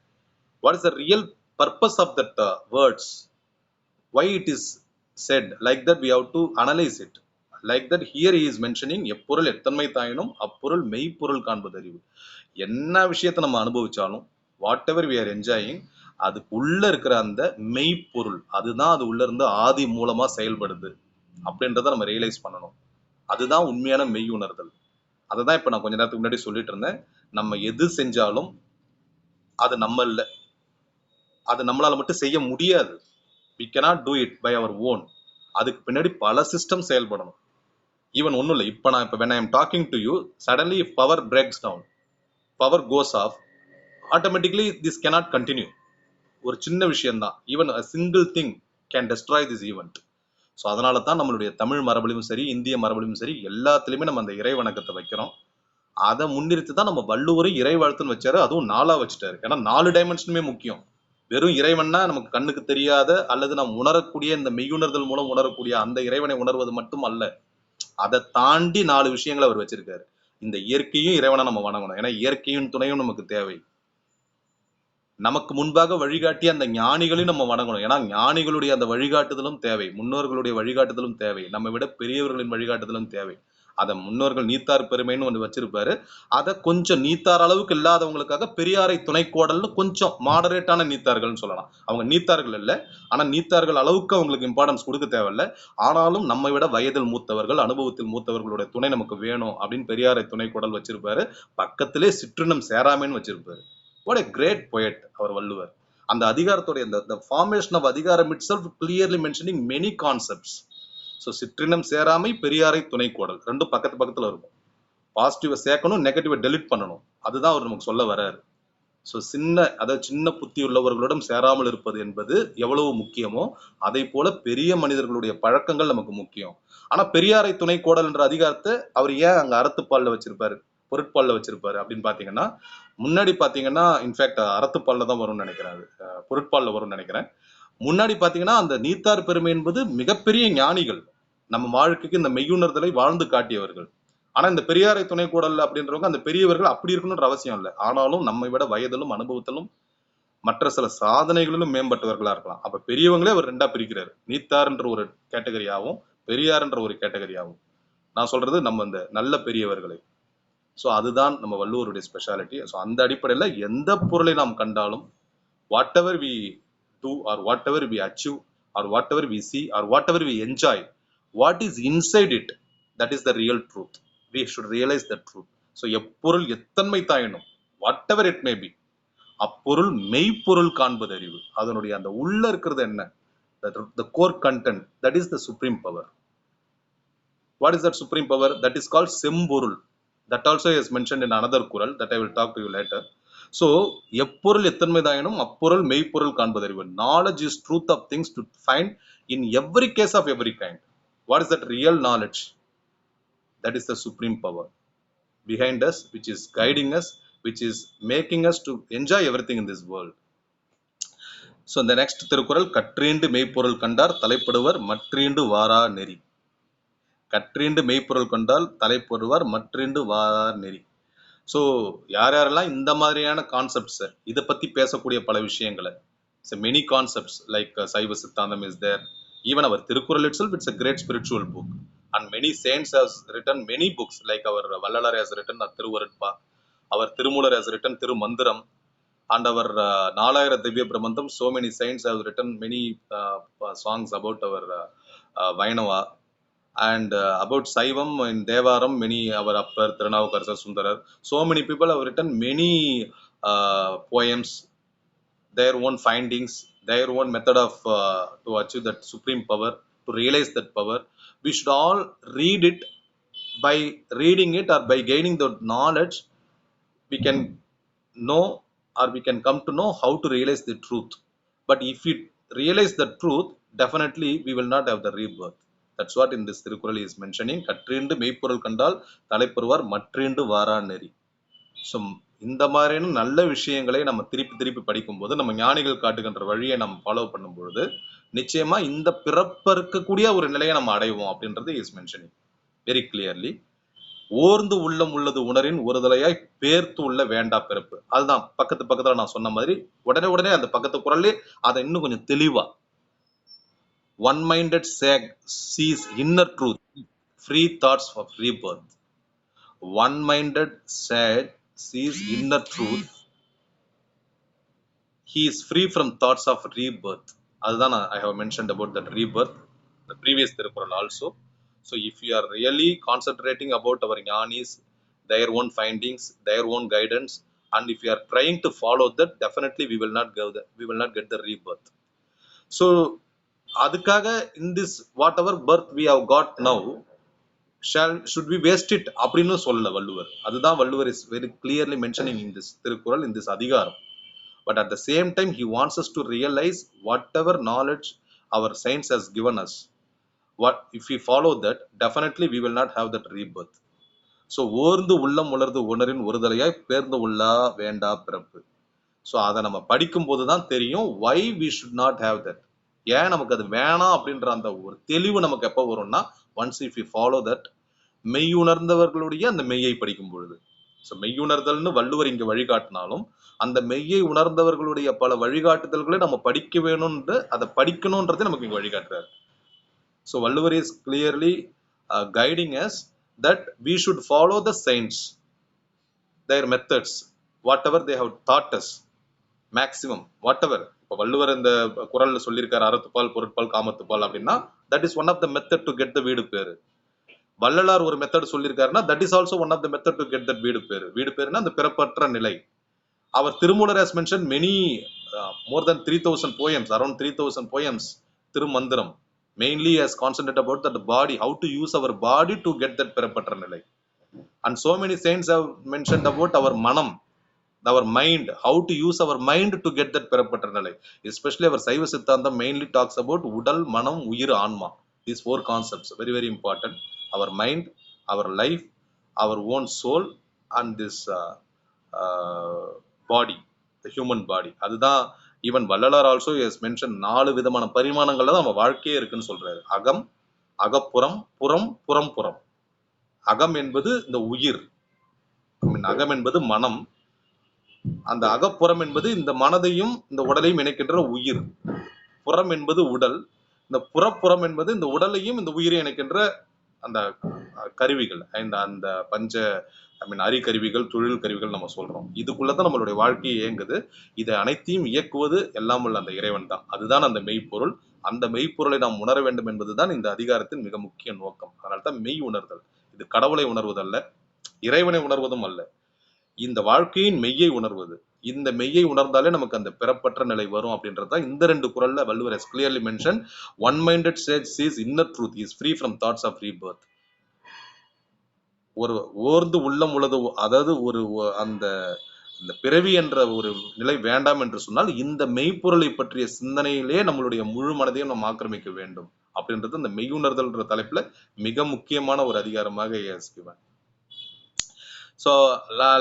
What is the real purpose of that words. why it is said like that, we have to analyze it like that. Here he is mentioning எப்பொருள் எத்தன்மை தாயினும் அப்பொருள் மெய்ப்பொருள் காண்பது அறிவு. என்ன விஷயத்தை நம்ம அனுபவிச்சாலும் whatever we are enjoying, அதுக்கு உள்ள இருக்கிற அந்த மெய்ப்பொருள் அதுதான் அது உள்ள இருந்து ஆதி மூலமா செயல்படுது அப்படின்றத நம்ம ரியலைஸ் பண்ணணும். அதுதான் உண்மையான மெய் உணர்தல். அதை தான் இப்ப நான் கொஞ்ச நேரத்துக்கு முன்னாடி சொல்லிட்டு இருந்தேன். நம்ம எது செஞ்சாலும் அது நம்ம இல்லை, அது நம்மளால மட்டும் செய்ய முடியாது. we cannot do it by our own. அதுக்கு பின்னாடி பல சிஸ்டம் செயல்படணும். ஈவன் ஒன்றும் இல்லை, இப்போ நான் when I am talking to you, suddenly if power breaks down, power goes off, automatically this cannot continue. ஒரு சின்ன விஷயம்தான், even a single thing can destroy this event. So அதனால தான் நம்மளுடைய தமிழ் மரபுலையும் சரி, இந்திய மரபுலையும் சரி, எல்லாத்துலேயுமே நம்ம அந்த இறை வணக்கத்தை வைக்கிறோம். அதை முன்னிறுத்தி தான் நம்ம வள்ளுவரும் இறை வாழ்த்துன்னு வச்சாரு, அதுவும் 4 வச்சுட்டாரு. ஏன்னா 4 டைமென்ஷனுமே முக்கியம். வெறும் இறைவன்னா நமக்கு கண்ணுக்கு தெரியாத அல்லது நாம் உணரக்கூடிய இந்த மெய்யுணர்தல் மூலம் உணரக்கூடிய அந்த இறைவனை உணர்வது மட்டும் அல்ல, அதை தாண்டி 4 விஷயங்களை அவர் வச்சிருக்காரு. இந்த இயற்கையும் இறைவனை நம்ம வணங்கணும், ஏன்னா இயற்கையும் துணையும் நமக்கு தேவை. நமக்கு முன்பாக வழிகாட்டிய அந்த ஞானிகளையும் நம்ம வணங்கணும், ஏன்னா ஞானிகளுடைய அந்த வழிகாட்டுதலும் தேவை, முன்னோர்களுடைய வழிகாட்டுதலும் தேவை, நம்ம விட பெரியவர்களின் வழிகாட்டுதலும் தேவை. அதை முன்னோர்கள் நீத்தார் பெருமைன்னு ஒன்று வச்சிருப்பாரு. அதை கொஞ்சம் நீத்தார் அளவுக்கு இல்லாதவங்களுக்காக பெரியாரை துணைக்கோடல்னு கொஞ்சம் மாடரேட்டான நீத்தார்கள்னு சொல்லலாம். அவங்க நீத்தார்கள் இல்லை, ஆனா நீத்தார்கள் அளவுக்கு அவங்களுக்கு இம்பார்ட்டன்ஸ் கொடுக்க தேவையில்லை. ஆனாலும் நம்ம விட வயதில் மூத்தவர்கள், அனுபவத்தில் மூத்தவர்களுடைய துணை நமக்கு வேணும் அப்படின்னு பெரியாரை துணைக்கோடல் வச்சிருப்பாரு. பக்கத்திலே சிற்றினம் சேராமைன்னு வச்சிருப்பாரு. What a great poet அவர் வள்ளுவர். அந்த அதிகாரத்துடைய the formation of அதிகாரம் itself clearly mentioning many concepts. So சிற்றினம் சேராமை, பெரியாரை துணைக்கோடல், ரெண்டும் பக்கத்து பக்கத்துல இருக்கும். பாசிட்டிவை சேர்க்கணும், நெகட்டிவை டெலிட் பண்ணணும், அதுதான் அவர் நமக்கு சொல்ல வர்றாரு. ஸோ சின்ன புத்தி உள்ளவர்களுடன் சேராமல் இருப்பது என்பது எவ்வளவு முக்கியமோ அதை போல பெரிய மனிதர்களுடைய பழக்கங்கள் நமக்கு முக்கியம். ஆனா பெரியாரை துணைக்கோடல் என்ற அதிகாரத்தை அவர் ஏன் அங்க அறத்துப்பால்ல வச்சிருப்பாரு, பொருட்பால்ல வச்சிருப்பாரு அப்படின்னு பாத்தீங்கன்னா, முன்னாடி பாத்தீங்கன்னா இன்ஃபேக்ட் அறத்துப்பால்ல தான் வரும்னு நினைக்கிறேன், பொருட்பால்ல வரும்னு நினைக்கிறேன். முன்னாடி பாத்தீங்கன்னா அந்த நீத்தார் பெருமை என்பது மிகப்பெரிய ஞானிகள், நம்ம வாழ்க்கைக்கு இந்த மெய்யுணர்தலை வாழ்ந்து காட்டியவர்கள். ஆனா இந்த பெரியாரை துணைக்கோடல் அப்படின்றவங்க அந்த பெரியவர்கள் அப்படி இருக்கணும்ன்ற அவசியம் இல்லை, ஆனாலும் நம்மை விட வயதிலும் அனுபவத்திலும் மற்ற சில சாதனைகளிலும் மேம்பட்டவர்களா இருக்கலாம். அப்ப பெரியவங்களே அவர் 2ஆ பிரிக்கிறாரு, நீத்தார்ன்ற ஒரு கேட்டகரியாவும் பெரியார்ன்ற ஒரு கேட்டகரியாவும். நான் சொல்றது நம்ம இந்த நல்ல பெரியவர்களை. ஸோ அதுதான் நம்ம வள்ளுவருடைய ஸ்பெஷாலிட்டி. ஸோ அந்த அடிப்படையில் எந்த பொருளை நாம் கண்டாலும், whatever we do or whatever we achieve or whatever we see or whatever we enjoy, what is inside it, that is the real truth. We should realize the truth. So எப்பொருள் எத்தன்மை தாயினும், whatever it may be, அப்பொருள் மெய்ப்பொருள் காண்பது அறிவு. அதனுடைய அந்த உள்ள இருக்கிறது என்ன, the core content, that is the supreme power. What is that supreme power? That is called செம்பொருள். That also is mentioned in another kural that I will talk to you later. So எப்பொருள் எத்தன்மை தாயினும் அப்பொருள் மெய்ப்பொருள் காண்பதறிவு. Knowledge is truth of things to find in every case of every kind. What is that real knowledge? That is the supreme power behind us, which is guiding us, which is making us to enjoy everything in this world. So the next Thirukkural, கற்றீண்டு மெய்ப்பொருள் கண்டார் தலைப்படுவர் மற்றீண்டு வாரா நெறி. கற்றீண்டு மெய்ப்பொருள் கண்டால் தலைப்படுவார் மற்றீண்டு வாரா நெறி. So யாரெல்லாம் இந்த மாதிரியான கான்செப்ட்ஸை, இதை பற்றி பேசக்கூடிய பல விஷயங்களை, many concepts like Saiva Siddhantam is there. Even our Thirukkural itself, it's a great spiritual book, and many saints has written many books, like our Vallalar has written Thiruvarutpa, அவர் Thirumoolar has written Thirumanthiram, and our Nalayira Divya Prabandham. So many saints have written many songs about our Vainava. And about Saivam in Devaram, many our Appar, Tirunavukarathar, Sundarar, so many people have written many poems, their own findings, their own method of to achieve that supreme power, to realize that power. We should all read it. By reading it or by gaining the knowledge, we can know or we can come to know how to realize the truth. But if we realize the truth, definitely we will not have the rebirth. That's what in this Thirukkural is mentioning. கற்றீண்டு மெய்ப்பொருள் கண்டால் தலைப்படுவார் மற்றீண்டு வாரா நெறி. So இந்த மாதிரியான நல்ல விஷயங்களை நம்ம திருப்பி படிக்கும்போது, நம்ம ஞானிகள் காட்டுகின்ற வழியை நம்ம ஃபாலோ பண்ணும்பொழுது, நிச்சயமா இந்த பிறப்ப இருக்கக்கூடிய ஒரு நிலையை நம்ம அடைவோம் அப்படின்றது இஸ் மென்ஷனிங் வெரி கிளியர்லி. ஓர்ந்து உள்ளம் உள்ளது உணரின் ஒருதலையாய் பேர்த்து உள்ள வேண்டா பிறப்பு. அதுதான் பக்கத்துல நான் சொன்ன மாதிரி உடனே அந்த பக்கத்து குறள்லே அதை இன்னும் கொஞ்சம் தெளிவா One-minded sag sees inner truth, free thoughts of rebirth. One-minded sag sees inner truth, he is free from thoughts of rebirth. அதுதான் I have mentioned about that rebirth, the previous Thirukkural also. So if you are really concentrating about our Gnanis, their own findings, their own guidance, and if you are trying to follow that, definitely we will not get the rebirth. So அதுக்காக in this whatever birth we have got now, should we waste it அப்படின்னு சொல்லல வள்ளுவர். அதுதான் Valluvar is very clearly mentioning in this Thirukkural, in this அதிகாரம். But at the same time, he wants us to realize whatever knowledge our science has given us, what if we follow that, definitely we will not have that rebirth. So ஓர்ந்து உள்ளம் உணர்ந்து உணரின் ஒருதலையாய் பேர்ந்து உள்ளா வேண்டா பிறப்பு. So அதை நம்ம படிக்கும் போது தான் தெரியும் why we should not have that. ஏன் நமக்கு அது வேணாம் அப்படின்ற அந்த ஒரு தெளிவு நமக்கு எப்போ வரும்னா, once if we follow that, மெய் உணர்ந்தவர்களுடைய அந்த மெய்யை படிக்கும் பொழுது. ஸோ மெய்யுணர்தல்னு வள்ளுவர் இங்க வழிகாட்டினாலும், அந்த மெய்யை உணர்ந்தவர்களுடைய பல வழிகாட்டுதல்களை நம்ம படிக்க வேணும்னு, அதை படிக்கணும்ன்றதை நமக்கு இங்க வழிகாட்டுறாரு. So Valluvar is clearly guiding us that we should follow the saints, their methods, whatever they have taught us, maximum whatever. இப்போ வள்ளுவர் இந்த குறள்ல சொல்லியிருக்காரு அறத்துப்பால் பொருட்பால் காமத்துப்பால் அப்படின்னா, that is one of the method to get the வீடு பேரு. வள்ளலார் ஒரு மெத்தட் சொல்லியிருக்காருன்னா, that is also one of the method to get that வீடு பேரு. வீடு பேருன்னா அந்த பிறப்பற்ற நிலை. Our Tirumoolar has mentioned many, more than 3,000 poems, around 3,000 poems, Tirumandiram, mainly has concentrated about that body, how to use our body to get that பிறப்பற்ற நிலை. And so many saints have mentioned about our manam, our mind, how to use our mind to get that பிறப்பற்ற நிலை. Especially our Saiva Siddhantam mainly talks about உடல், மனம், உயிர், ஆன்மா. These 4 concepts, very, very important. Our mind, our life, our own soul, and this body, the human body. அதுதான் even Vallalar also has mentioned 4 விதமான பரிமாணங்கள்ல தான் நம்ம வாழ்க்கையே இருக்குன்னு சொல்றாரு. அகம், அகப்புறம், புறம், புறம். அகம் என்பது இந்த உயிர், அகம் என்பது மனம், அந்த அகப்புறம் என்பது இந்த மனதையும் இந்த உடலையும் இணைக்கின்ற உயிர், புறம் என்பது உடல், இந்த புறப்புறம் என்பது இந்த உடலையும் இந்த உயிரை இணைக்கின்ற அந்த கருவிகள், அந்த பஞ்ச அறிகருவிகள், தொழில் கருவிகள் நம்ம சொல்றோம். இதுக்குள்ளதான் நம்மளுடைய வாழ்க்கையை இயங்குது. இதை அனைத்தையும் இயக்குவது எல்லாம் உள்ள அந்த இறைவன் தான். அதுதான் அந்த மெய்ப்பொருள். அந்த மெய்ப்பொருளை நாம் உணர வேண்டும் என்பதுதான் இந்த அதிகாரத்தின் மிக முக்கிய நோக்கம். அதனால்தான் மெய் உணர்தல். இது கடவுளை உணர்வதல்ல, இறைவனை உணர்வதும் அல்ல, இந்த வாழ்க்கையின் மெய்யை உணர்வது. இந்த மெய்யை உணர்ந்தாலே நமக்கு அந்த பிறப்பற்ற நிலை வரும் அப்படின்றத இந்த 2 குறள்ல Valluvar has clearly mentioned. One-minded sage sees inner truth, he is free from thoughts of rebirth. ஒரு ஓர்ந்து உள்ளம் உள்ளது, அதாவது ஒரு அந்த பிறவி என்ற ஒரு நிலை வேண்டாம் என்று சொன்னால், இந்த மெய்ப்பொருளை பற்றிய சிந்தனையிலே நம்மளுடைய முழு மனதையும் நாம் ஆக்கிரமிக்க வேண்டும் அப்படின்றது இந்த மெய்யுணர்தல்ன்ற தலைப்புல மிக முக்கியமான ஒரு அதிகாரமாக has given. So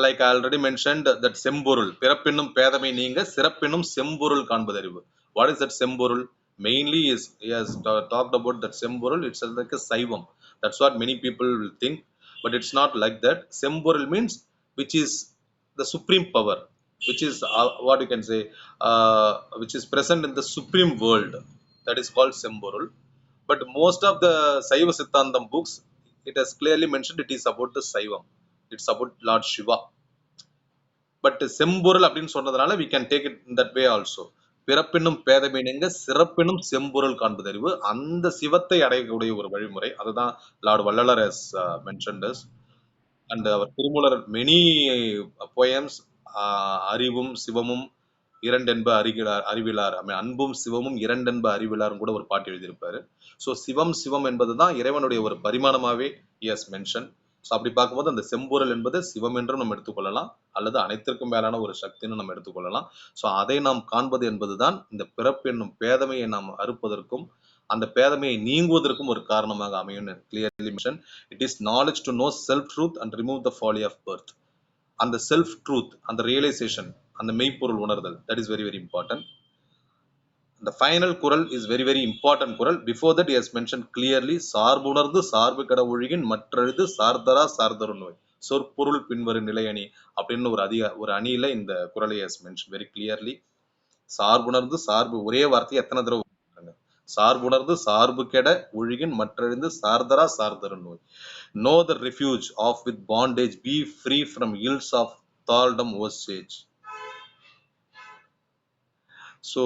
like I already mentioned that செம்பொருள், பிறப்பென்னும் பேதமை நீங்க சிறப்பென்னும் செம்பொருள் காண்பதறிவு. What is that செம்பொருள்? Mainly he has talked about that செம்பொருள், it's like a சைவம். That's what many people will think, but it's not like that. செம்பொருள் means which is the supreme power, which is what you can say, which is present in the supreme world. That is called செம்பொருள். But most of the Saiva Siddhantam books, it has clearly mentioned it is about the சைவம். It's about Lord Shiva. But செம்பொருள் அப்படின்னு சொன்னதுனால we can take it in that way also. பிறப்பென்னும் பேதமை நீங்க சிறப்பென்னும் செம்பொருள் காண்பதறிவு, அந்த சிவத்தை அடையக்கூடிய ஒரு வழிமுறை. அதுதான் Lord Vallalar has mentioned us. And our Thirumoolar many poems, அறிவும் சிவமும் இரண்டென்ப அறிவிலார், அன்பும் சிவமும் இரண்டென்ப அறிவிலாரும் கூட ஒரு பாட்டு எழுதியிருப்பாரு. ஸோ சிவம் என்பதுதான் இறைவனுடைய ஒரு பரிமாணமாவே he has mentioned. ஸோ அப்படி பார்க்கும்போது அந்த செம்பொருள் என்பது சிவம் என்றும் நம்ம எடுத்துக்கொள்ளலாம், அல்லது அனைத்திற்கும் மேலான ஒரு சக்தின்னு நம்ம எடுத்துக்கொள்ளலாம். ஸோ அதை நாம் காண்பது என்பதுதான் இந்த பிறப்பு என்னும் பேதமையை நாம் அறுப்பதற்கும் அந்த பேதமையை நீங்குவதற்கும் ஒரு காரணமாக அமையும். Clearly mention, it is knowledge to know self truth and remove the folly of birth. அந்த செல்ஃப் ட்ரூத், அந்த ரியலைசேஷன், அந்த மெய்ப்பொருள் உணர்தல், that is very very important. The final குறள் is very very important குறள். Before that he has mentioned clearly, சார்புணர்ந்து சார்பு கட ஒழுகின் மற்றழுது சார்தரா சார்தரு நோய், சொற்பொருள் பின்வரும் நிலை அணி அப்படின்னு ஒரு அணியில இந்த குறளை has mentioned very clearly. சார்புணர்ந்து சார்பு, ஒரே வார்த்தை எத்தனை தடவை சார்புணர்ந்து சார்பு கெட ஒழுகின் மற்றழிந்து சார்தரா சார்தரு நோய். Know the refuge of with bondage, be free from ills of thraldom osage. So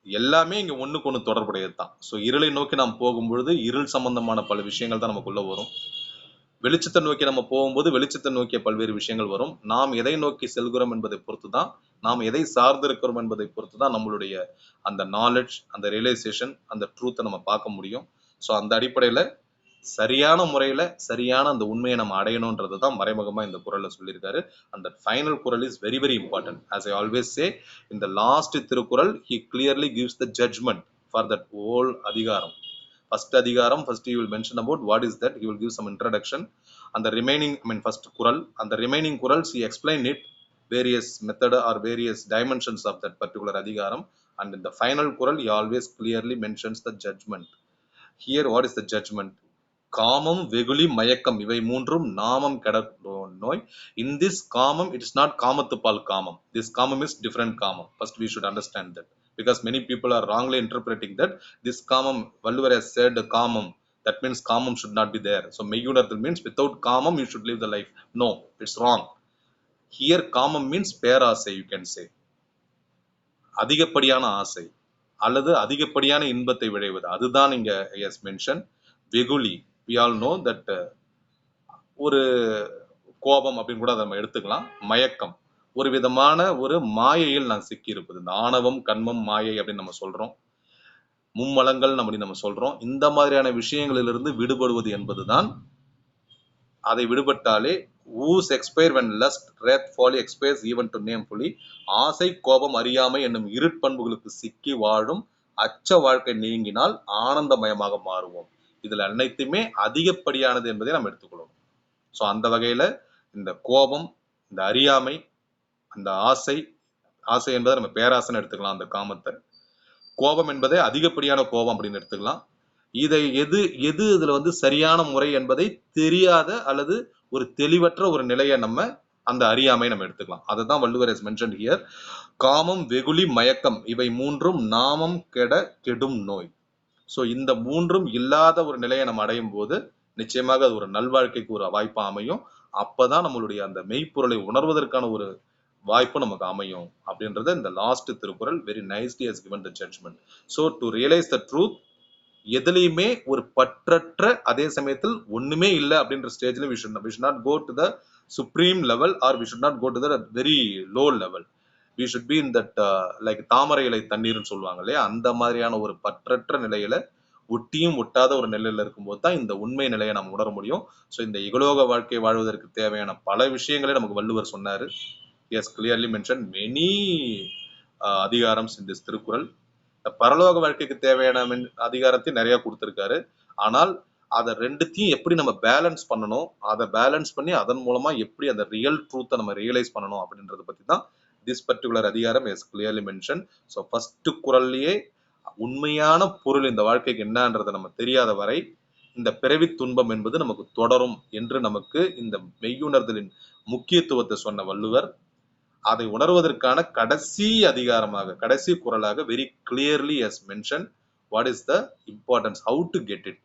எல்லாமே இங்க ஒண்ணுக்கு ஒண்ணு தொடர்புடையது தான். ஸோ இருளை நோக்கி நாம் போகும்பொழுது இருள் சம்பந்தமான பல விஷயங்கள் தான் நமக்குள்ள வரும். வெளிச்சத்தை நோக்கி நம்ம போகும்போது வெளிச்சத்தை நோக்கிய பல்வேறு விஷயங்கள் வரும். நாம் எதை நோக்கி செல்கிறோம் என்பதை பொறுத்து தான், நாம் எதை சார்ந்திருக்கிறோம் என்பதை பொறுத்து தான் நம்மளுடைய அந்த நாலேஜ், அந்த ரியலைசேஷன், அந்த ட்ரூத்தை நம்ம பார்க்க முடியும். ஸோ அந்த அடிப்படையில சரியான முறையில சரியான அந்த உண்மையை நம்ம அடையணும்ன்றது தான் மறைமுகமா இந்த குறள்ல சொல்லியிருக்காரு. அந்த ஃபைனல் குறள் is very very important. As I always say, in the last Thirukkural he clearly gives the judgment for that whole அதிகாரம். First அதிகாரம், first he will mention about what is that, he will give some introduction. And the remaining, first குறள், and the remaining குறள்ஸ் he explained it, various method or various dimensions of that particular அதிகாரம். And in the final குறள் he always clearly mentions the judgment. Here what is the judgment? காமம் வெகுளி மயக்கம் இவை மூன்றும் நாமம் கெட நோய். In this காமம், it is not காமத்துப்பால் காமம். This காமம் is different காமம். First we should understand that, because many people are wrongly interpreting that this காமம், Valluvar has said காமம், that means காமம் should not be there. So மெய்யுணர்தல் means without காமம் you should live the life. No, it's wrong. Here காமம் means பேராசை, you can say, அதிகப்படியான ஆசை அல்லது அதிகப்படியான இன்பத்தை விளைவது, அதுதான் இங்க yes mention. வெகுளி, we all know that ஒரு கோபம் அப்படின்னு கூட நம்ம எடுத்துக்கலாம். மயக்கம், ஒரு விதமான ஒரு மாயையில் நான் சிக்கி இருப்பது, இந்த ஆணவம் கண்மம் மாயை அப்படின்னு நம்ம சொல்றோம், மும்மலங்கள் அப்படி நம்ம சொல்றோம். இந்த மாதிரியான விஷயங்களிலிருந்து விடுபடுவது என்பதுதான். அதை விடுபட்டாலே ஊஸ் expire when lust wrath folly expires even to name fully. ஆசை கோபம் அறியாமை என்னும் இருட்பண்புகளுக்கு சிக்கி வாழும் அச்ச வாழ்க்கை நீங்கினால் ஆனந்தமயமாக மாறுவோம். இதுல அனைத்துமே அதிகப்படியானது என்பதை நம்ம எடுத்துக்கொள்ளணும். ஸோ அந்த வகையில இந்த கோபம், இந்த அறியாமை, அந்த ஆசை, ஆசை என்பதை நம்ம பேராசைன்னு எடுத்துக்கலாம். அந்த காமத்தை, கோபம் என்பதை அதிகப்படியான கோபம் அப்படின்னு எடுத்துக்கலாம். இதை எது இதுல சரியான முறை என்பதை தெரியாத அல்லது ஒரு தெளிவற்ற ஒரு நிலையை நம்ம அந்த அறியாமை நம்ம எடுத்துக்கலாம். அதை தான் வள்ளுவர் has mentioned here. காமம் வெகுளி மயக்கம் இவை மூன்றும் நாமம் கெட கெடும் நோய். ஸோ இந்த மூன்றும் இல்லாத ஒரு நிலையை நம்ம அடையும் போது நிச்சயமாக அது ஒரு நல்வாழ்க்கைக்கு ஒரு வாய்ப்பா அமையும். அப்பதான் நம்மளுடைய அந்த மெய்ப்பொருளை உணர்வதற்கான ஒரு வாய்ப்பு நமக்கு அமையும் அப்படின்றத இந்த last Thirukkural very nicely has given the judgment. So to realize the truth, எதுலையுமே ஒரு பற்றற்ற, அதே சமயத்தில் ஒண்ணுமே இல்லை அப்படின்ற ஸ்டேஜ்ல we should not go to the supreme level or we should not go to the very low level. We should be in that like தாமரை இலை தண்ணீர்னு சொல்லுவாங்க இல்லையா, அந்த மாதிரியான ஒரு பற்றற்ற நிலையில, ஒட்டியும் ஒட்டாத ஒரு நிலையில இருக்கும்போது தான் இந்த உண்மை நிலையை நம்ம உணர முடியும். ஸோ இந்த இகலோக வாழ்க்கை வாழ்வதற்கு தேவையான பல விஷயங்களை நமக்கு வள்ளுவர் சொன்னாரு. எஸ் கிளியர்லி மென்ஷன் மெனி அதிகாரம்ஸ் இன் திஸ் திருக்குறள். பரலோக வாழ்க்கைக்கு தேவையான அதிகாரத்தையும் நிறைய கொடுத்திருக்காரு. ஆனால் அதை ரெண்டுத்தையும் எப்படி நம்ம பேலன்ஸ் பண்ணணும், அதை பேலன்ஸ் பண்ணி அதன் மூலமா எப்படி அந்த ரியல் ட்ரூத்தை நம்ம ரியலைஸ் பண்ணணும் அப்படின்றத பத்தி தான் திஸ் பர்டிகுலர் அதிகாரம் is clearly mention. So first குறள்லயே உண்மையான பொருள் இந்த வாழ்க்கைக்கு என்னன்றதை நம்ம தெரியாத வரை இந்த பிறவி துன்பம் என்பது நமக்கு தொடரும் என்று நமக்கு இந்த மெய்யுணர்தலின் முக்கியத்துவத்தை சொன்ன வள்ளுவர் அதை உணர்வதற்கான கடைசி அதிகாரமாக, கடைசி குறளாக very clearly has mention what is the importance, how to get it.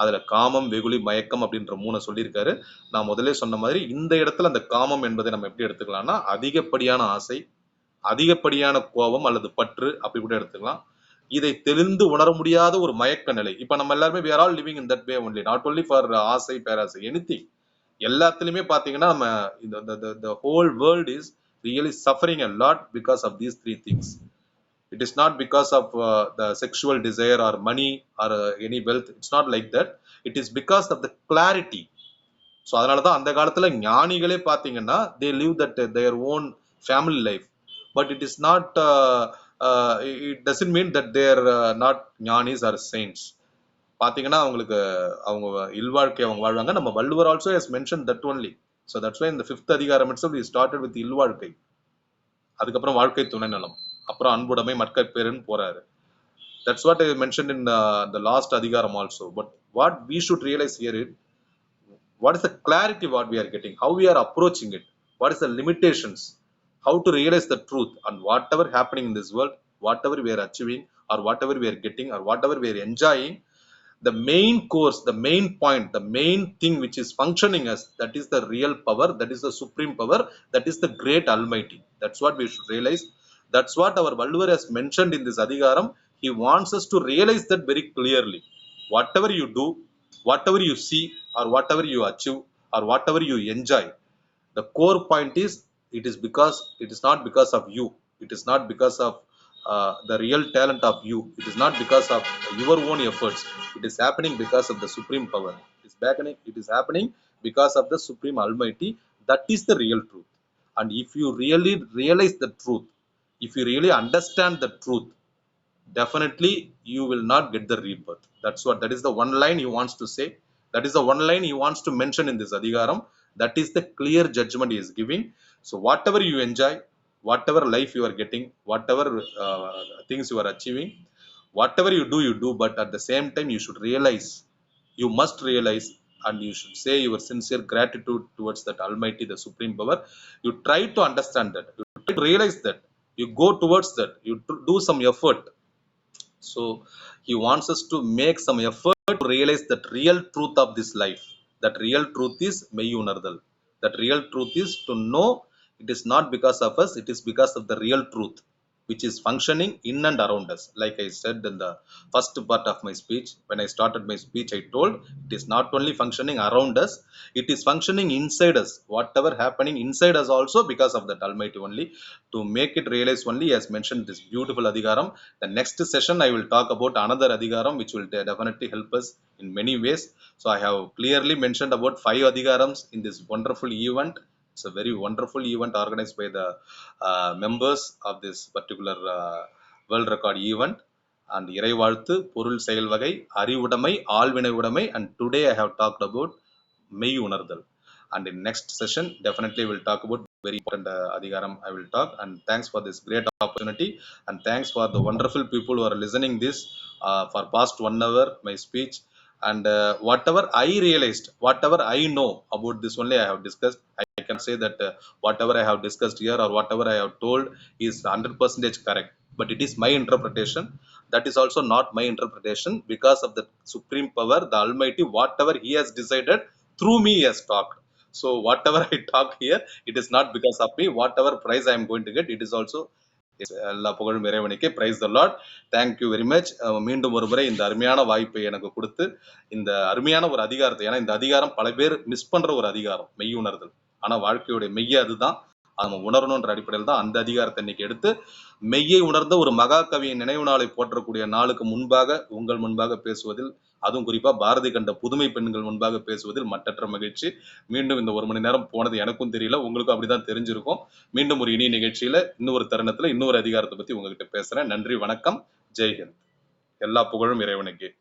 அதுல காமம் வெகுளி மயக்கம் அப்படின்ற மூணை சொல்லியிருக்காரு. நான் முதலே சொன்ன மாதிரி இந்த இடத்துல அந்த காமம் என்பதை நம்ம எப்படி எடுத்துக்கலாம்னா அதிகப்படியான ஆசை, அதிகப்படியான கோபம் அல்லது பற்று அப்படி கூட எடுத்துக்கலாம். இதை தெளிந்து உணர முடியாத ஒரு மயக்க நிலை. இப்ப நம்ம எல்லாருமே we are all living in that way only, not only for ஆசை பேராசை, anything. எல்லாத்துலயுமே பாத்தீங்கன்னா நம்ம the whole world is really suffering a lot because of these three things. It is not because of the sexual desire or money or any wealth. It's not like that. It is because of the clarity. So அதனாலதான் அந்த காலத்துல ஞானிகளே பாத்தீங்கன்னா they live that their own family life, but it is not it doesn't mean that they are not Gnanis or saints. பாத்தீங்கன்னா அவங்களுக்கு அவங்க இல்வாழ்க்கை அவங்க வாழ்வாங்க. நம்ம Valluvar also has mentioned that only. So that's why in the fifth அதிகாரம் itself we started with இல்வாழ்க்கை, அதுக்கப்புறம் வாழ்க்கை துணை நலம், அப்புறம் அன்புடைமை மற்கற்பேருன்னு போறாரு. That's what I mentioned in the last அதிகாரம் also. But what we should realize here is what is the clarity what we are getting, how we are approaching it, what is the limitations, how to realize the truth, and whatever happening in this world, whatever we are achieving, or whatever we are getting or whatever we are enjoying, the main course, the main point, the main thing which is functioning as, that is the real power, that is the supreme power, that is the great almighty. That's what we should realize. That's what our Valluvar has mentioned in this Adhigaram. He wants us to realize that very clearly. Whatever you do, whatever you see, or whatever you achieve, or whatever you enjoy, the core point is, it is not because of you. It is not because of the real talent of you. It is not because of your own efforts. It is happening because of the supreme power. It is happening because of the supreme almighty. That is the real truth. And if you really realize the truth, if you really understand the truth, definitely you will not get the rebirth. That is the one line he wants to say. That is the one line he wants to mention in this Adhigaram. That is the clear judgment he is giving. So whatever you enjoy, whatever life you are getting, whatever things you are achieving, whatever you do, but at the same time you should realize, you must realize, and you should say your sincere gratitude towards that almighty, the supreme power. You try to understand that, you try to realize that, you go towards that, you do some effort. So he wants us to make some effort to realize that real truth of this life. That real truth is Mei Unardal. That real truth is to know it is not because of us, it is because of the real truth which is functioning in and around us. Like I said in the first part of my speech, when I started my speech, I told it is not only functioning around us, it is functioning inside us. Whatever happening inside us also because of that Almighty only. To make it realize only, as mentioned, this beautiful Adhigaram. The next session I will talk about another Adhigaram which will definitely help us in many ways. So I have clearly mentioned about 5 Adhigarams in this wonderful event. It's a very wonderful event organized by the members of this particular world record event. And இறைவாழ்த்து, பொருள் செயல் வகை, அறிவுடைமை, ஆழ்வினை உடைமை, and today I have talked about மெய் உணர்தல். And in next session definitely we'll talk about very important Adhigaram I will talk. And thanks for this great opportunity, and thanks for the wonderful people who are listening this for past 1 hour my speech. And whatever I realized, whatever I know about this only I have discussed. I can say that whatever I have discussed here or whatever I have told is 100% correct, but it is my interpretation. That is also not my interpretation, because of the supreme power, the almighty, whatever he has decided through me, he has talked. So whatever I talk here, it is not because of me. Whatever prize I am going to get, it is also எல்லா புகழும் இறைவனுக்கே. Praise the Lord. Thank you very much. மீண்டும் ஒரு முறை இந்த அருமையான வாய்ப்பை எனக்கு கொடுத்து இந்த அருமையான ஒரு அதிகாரத்தை, ஏன்னா இந்த அதிகாரம் பல பேர் மிஸ் பண்ற ஒரு அதிகாரம், மெய் உணர்தல். ஆனா வாழ்க்கையுடைய மெய்ய அதுதான், நம்ம உணரணுன்ற அடிப்படையில் தான் அந்த அதிகாரத்தை இன்னைக்கு எடுத்து மெய்யை உணர்ந்த ஒரு மகாகவியின் நினைவு நாளை போற்றக்கூடிய நாளுக்கு முன்பாக உங்கள் முன்பாக பேசுவதில், அதுவும் குறிப்பா பாரதி கண்ட புதுமை பெண்கள் முன்பாக பேசுவதில் மற்றற்ற மகிழ்ச்சி. மீண்டும் இந்த 1 மணி நேரம் போனது எனக்கும் தெரியல, உங்களுக்கும் அப்படிதான் தெரிஞ்சிருக்கும். மீண்டும் ஒரு இனிய நிகழ்ச்சியில இன்னொரு தருணத்துல இன்னொரு அதிகாரத்தை பத்தி உங்ககிட்ட பேசுறேன். நன்றி, வணக்கம், ஜெய்ஹிந்த். எல்லா புகழும் இறைவனுக்கே.